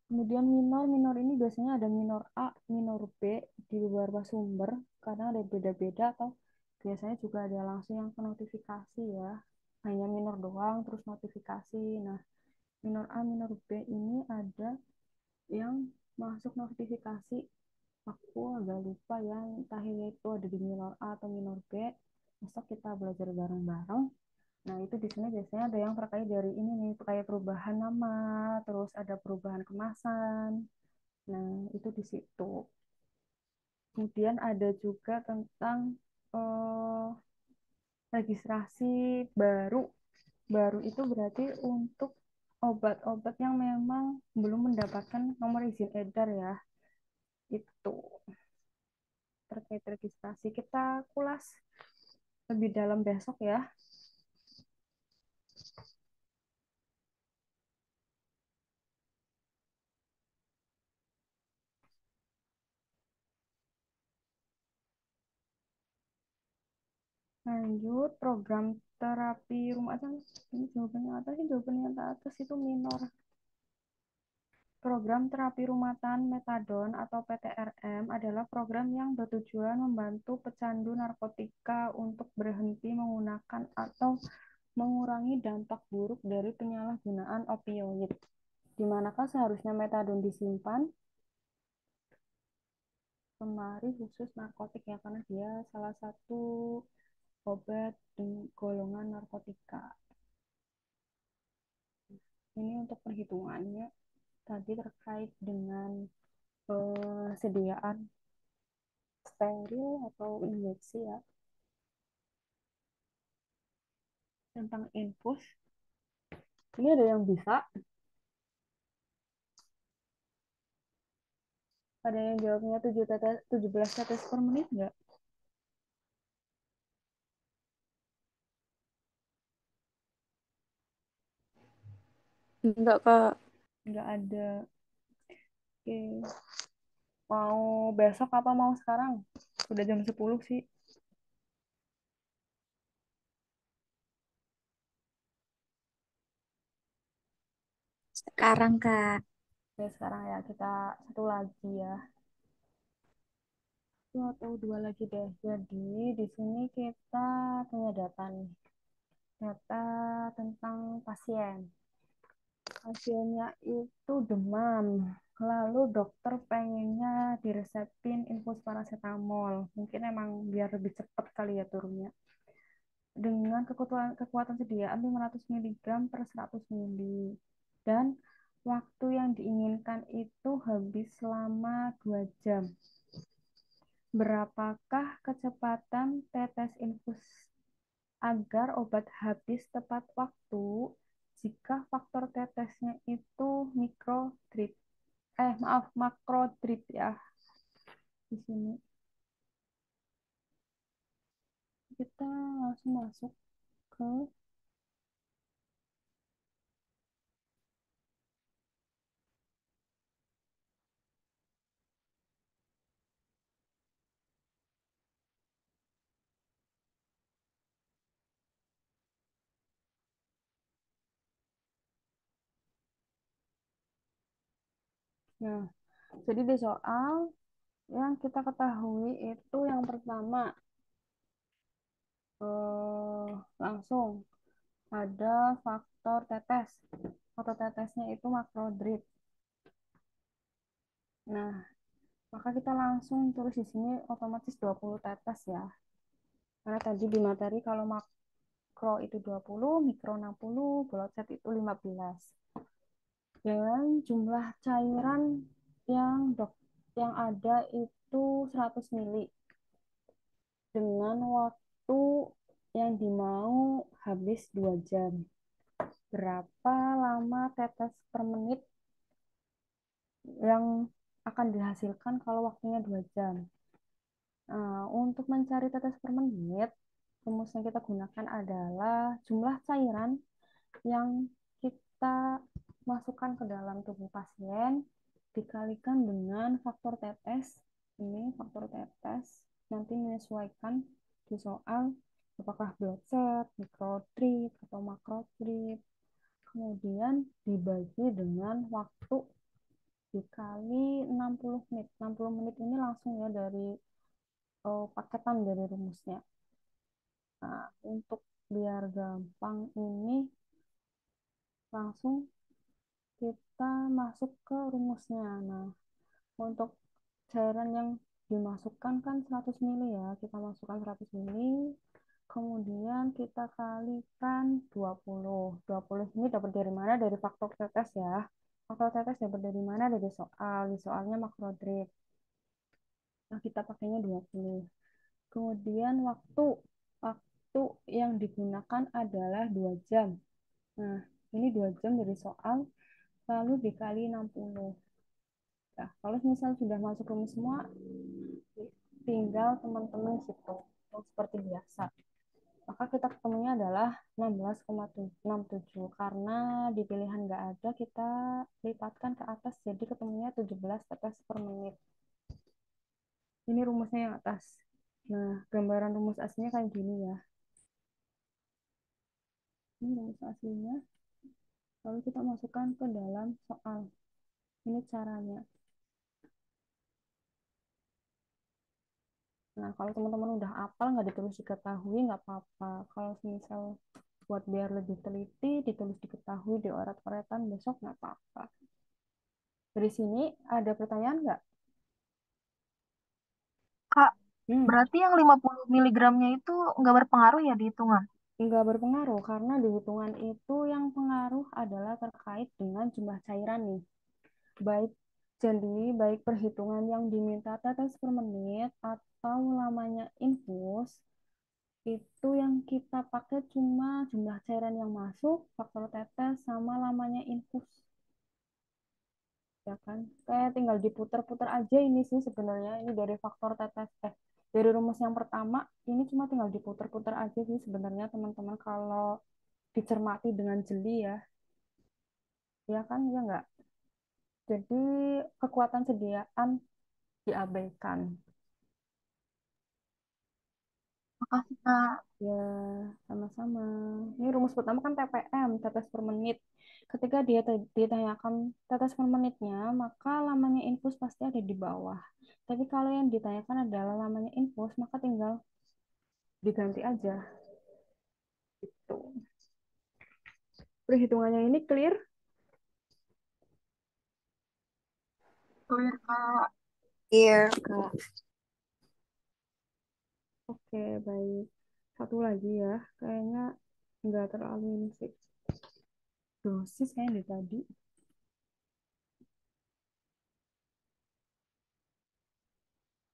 Kemudian minor, minor ini biasanya ada minor A, minor B di beberapa sumber, kadang ada beda-beda atau biasanya juga ada langsung yang ke notifikasi ya. Hanya minor doang, terus notifikasi. Nah, minor A, minor B ini ada yang masuk notifikasi. Aku agak lupa ya, entah itu ada di minor A atau minor B. Besok kita belajar bareng-bareng. Nah, itu di sini biasanya ada yang terkait dari ini nih, kayak perubahan nama, terus ada perubahan kemasan. Nah, itu di situ. Kemudian ada juga tentang eh, registrasi baru. Baru itu berarti untuk obat-obat yang memang belum mendapatkan nomor izin edar ya. Itu terkait registrasi. Kita kulas lebih dalam besok ya. Lanjut, program terapi rumah tangga. Ini jawabannya atas, ini jawabannya yang atas itu minor. Program terapi rumahan metadon atau PTRM adalah program yang bertujuan membantu pecandu narkotika untuk berhenti menggunakan atau mengurangi dampak buruk dari penyalahgunaan opioid. Di manakah seharusnya metadon disimpan? Kemari khusus narkotik ya, karena dia salah satu obat golongan narkotika. Ini untuk perhitungannya tadi terkait dengan sediaan steril atau injeksi ya. Tentang infus, ini ada yang bisa, ada yang jawabnya 7 tetes, 17 tetes per menit nggak? Enggak, Kak. Nggak ada. Oke, mau besok apa mau sekarang? Udah jam 10 sih. Sekarang, Kak. Oke, sekarang ya kita satu lagi ya. Satu atau dua lagi deh. Jadi di sini kita punya data nih. Data tentang pasien. Pasiennya itu demam. Lalu dokter pengennya diresepin infus paracetamol. Mungkin emang biar lebih cepat kali ya turunnya. Dengan kekuatan sediaan 500 miligram per 100 mili. Dan waktu yang diinginkan itu habis selama 2 jam. Berapakah kecepatan tetes infus agar obat habis tepat waktu jika faktor tetesnya itu mikrodrip? Maaf, makrodrip ya. Di sini kita langsung masuk ke, nah, jadi di soal yang kita ketahui itu yang pertama eh, langsung ada faktor tetes. Faktor tetesnya itu makrodrip. Nah, maka kita langsung tulis di sini otomatis 20 tetes ya. Karena tadi di materi kalau makro itu 20, mikro 60, bolot set itu 15. Dan jumlah cairan yang ada itu 100 mili dengan waktu yang dimau habis 2 jam. Berapa lama tetes per menit yang akan dihasilkan kalau waktunya 2 jam? Nah, untuk mencari tetes per menit, rumus yang kita gunakan adalah jumlah cairan yang kita masukkan ke dalam tubuh pasien dikalikan dengan faktor tetes. Ini faktor tetes nanti menyesuaikan di soal apakah blood set, microtrip, atau macrotrip. Kemudian dibagi dengan waktu dikali 60 menit. 60 menit ini langsung ya dari paketan dari rumusnya. Nah, untuk biar gampang ini langsung kita masuk ke rumusnya. Nah, untuk cairan yang dimasukkan kan 100 mili ya. Kita masukkan 100 mili, kemudian kita kalikan 20. 20 ini dapat dari mana? Dari faktor tetes ya. Faktor tetes dapat dari mana? Dari soal. Di soalnya makrodrip. Nah, kita pakainya 20. Kemudian waktu yang digunakan adalah 2 jam. Nah, ini 2 jam dari soal, lalu dikali 60. Nah, kalau misalnya sudah masuk rumus semua, tinggal teman-teman hitung seperti biasa. Maka kita ketemunya adalah 16,67. Karena di pilihan nggak ada, kita lipatkan ke atas, jadi ketemunya 17 tetes per menit. Ini rumusnya yang atas. Nah, gambaran rumus aslinya kayak gini ya. Ini rumus aslinya. Lalu kita masukkan ke dalam soal. Ini caranya. Nah, kalau teman-teman udah hafal, nggak ditulis diketahui, nggak apa-apa. Kalau misal buat biar lebih teliti, ditulis diketahui, dioret-oretan, besok nggak apa-apa. Dari sini ada pertanyaan nggak? Kak, Hmm, berarti yang 50 miligramnya itu nggak berpengaruh ya di hitungan? nggak berpengaruh, karena di hitungan itu yang pengaruh adalah terkait dengan jumlah cairan nih. Baik, jadi baik perhitungan yang diminta tetes per menit atau lamanya infus, itu yang kita pakai cuma jumlah cairan yang masuk, faktor tetes, sama lamanya infus. Ya kan? Kayak tinggal diputer-puter aja ini sih sebenarnya. Ini dari faktor tetes, dari rumus yang pertama, ini cuma tinggal diputer-puter aja sih sebenarnya teman-teman kalau dicermati dengan jeli ya. Ya kan? Ya enggak? Jadi kekuatan sediaan diabaikan. Makasih, Kak. Ya, sama-sama. Ini rumus pertama kan TPM, tetes per menit. Ketika dia ditanyakan tetes per menitnya, maka lamanya infus pasti ada di bawah. Tapi kalau yang ditanyakan adalah lamanya infus, maka tinggal diganti aja. Tuh. Perhitungannya ini clear? Clear, Kak. Iya, Kak. Oke, baik. Satu lagi ya, kayaknya nggak terlalu ini sih. Dosis kayaknya dari tadi.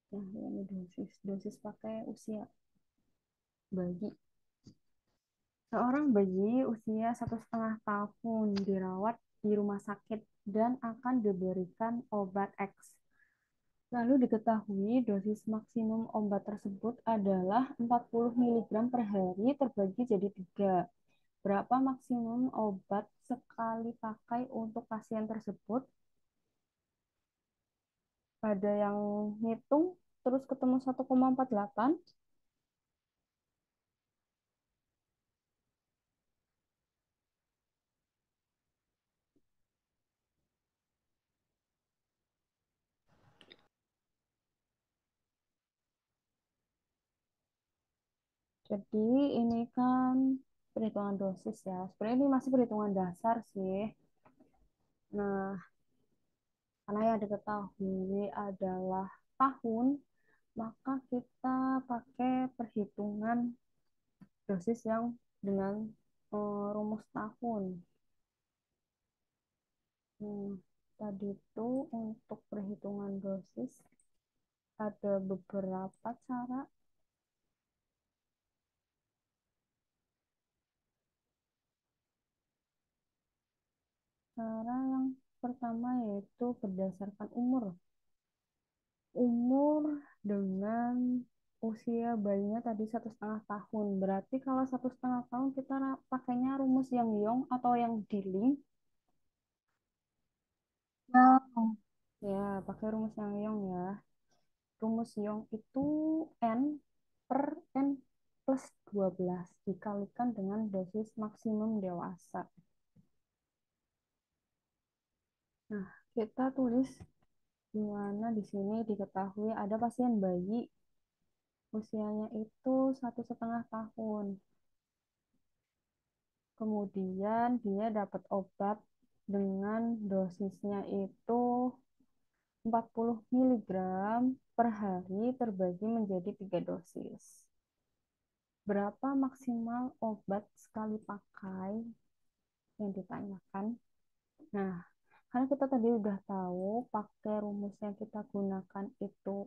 Nah, ini dosis. Dosis pakai usia bayi. Seorang bayi usia 1,5 tahun dirawat di rumah sakit dan akan diberikan obat X. Lalu diketahui dosis maksimum obat tersebut adalah 40 mg per hari terbagi jadi 3. Berapa maksimum obat sekali pakai untuk pasien tersebut? Ada yang ngitung terus ketemu 1,48. Jadi ini kan perhitungan dosis ya. Sebenarnya ini masih perhitungan dasar sih. Nah, karena yang diketahui adalah tahun, maka kita pakai perhitungan dosis yang dengan rumus tahun. Hmm, tadi itu untuk perhitungan dosis ada beberapa cara. Cara yang pertama yaitu berdasarkan umur. Umur dengan usia bayinya tadi 1,5 tahun. Berarti kalau 1,5 tahun kita pakainya rumus yang Yong atau yang Diling. Ya, Ya, pakai rumus yang Yong ya. Rumus Yong itu N per N plus 12 dikalikan dengan dosis maksimum dewasa. Nah, kita tulis di mana di sini diketahui ada pasien bayi usianya itu 1,5 tahun. Kemudian dia dapat obat dengan dosisnya itu 40 mg per hari terbagi menjadi 3 dosis. Berapa maksimal obat sekali pakai yang ditanyakan? Nah, karena kita tadi udah tahu pakai rumus yang kita gunakan itu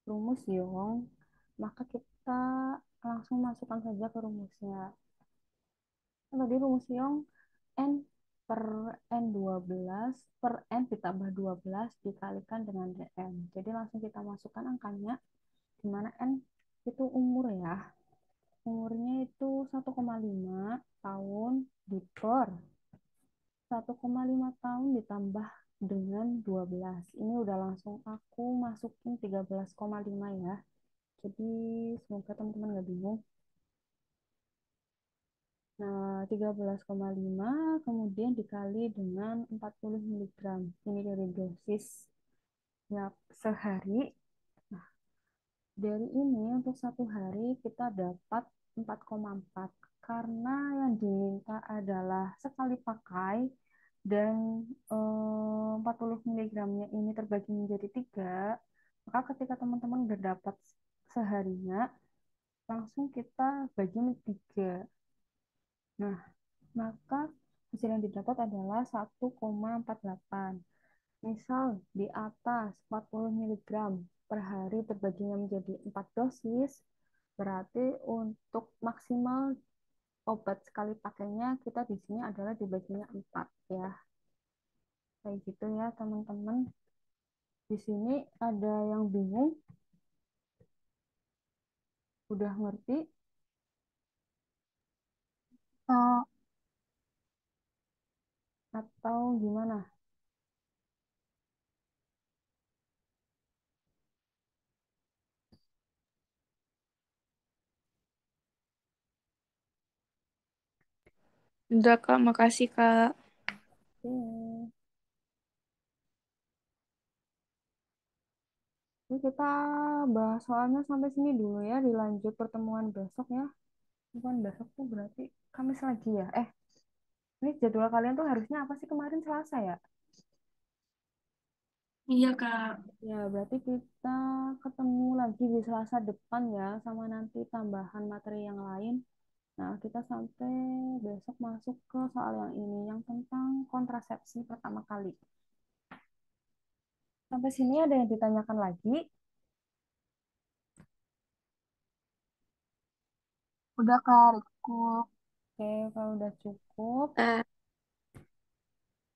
rumus Yong, maka kita langsung masukkan saja ke rumusnya. Tadi rumus Yong N per N12 per N ditambah 12 dikalikan dengan Dn. Jadi langsung kita masukkan angkanya, di mana N itu umur ya. umurnya itu 1,5 tahun diper 1,5 tahun ditambah dengan 12. Ini udah langsung aku masukin 13,5 ya. Jadi semoga teman-teman nggak bingung. Nah, 13,5 kemudian dikali dengan 40 miligram. Ini dari dosis ya sehari. Nah, dari ini untuk satu hari kita dapat 4,4 karena yang diminta adalah sekali pakai dan 40 miligramnya ini terbagi menjadi 3, maka ketika teman-teman udah dapat seharinya, langsung kita bagi menjadi 3. Nah, maka hasil yang didapat adalah 1,48. Misal di atas 40 miligram per hari terbaginya menjadi 4 dosis, berarti untuk maksimal obat sekali pakainya kita di sini adalah dibaginya 4 ya. Kayak gitu ya teman-teman. Di sini ada yang bingung, udah ngerti Eh, atau gimana? Udah Kak, makasih Kak. Oke. Ini kita bahas soalnya sampai sini dulu ya, dilanjut pertemuan besok ya. Pertemuan besok tuh berarti Kamis lagi ya? Ini jadwal kalian tuh harusnya apa sih kemarin Selasa ya? Iya Kak. Ya, berarti kita ketemu lagi di Selasa depan ya, sama nanti tambahan materi yang lain. Nah, kita sampai besok masuk ke soal yang ini, yang tentang kontrasepsi pertama kali. Sampai sini ada yang ditanyakan lagi? udah Kak, cukup. Oke, kalau udah cukup, Eh,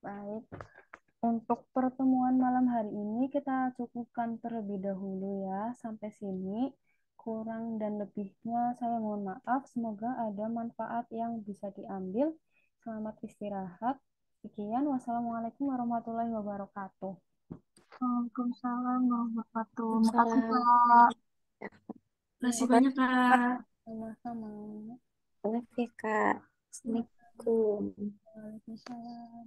baik. Untuk pertemuan malam hari ini kita cukupkan terlebih dahulu ya. Sampai sini. Kurang dan lebihnya saya mohon maaf. Semoga ada manfaat yang bisa diambil. Selamat istirahat. Sekian. Wassalamualaikum warahmatullahi wabarakatuh. Waalaikumsalam warahmatullahi wabarakatuh. Makasih Waalaikumsalam. Kak. Ya, Makasih banyak Kak. sama-sama. Oke Kak. Ya, Assalamualaikum. Waalaikumsalam.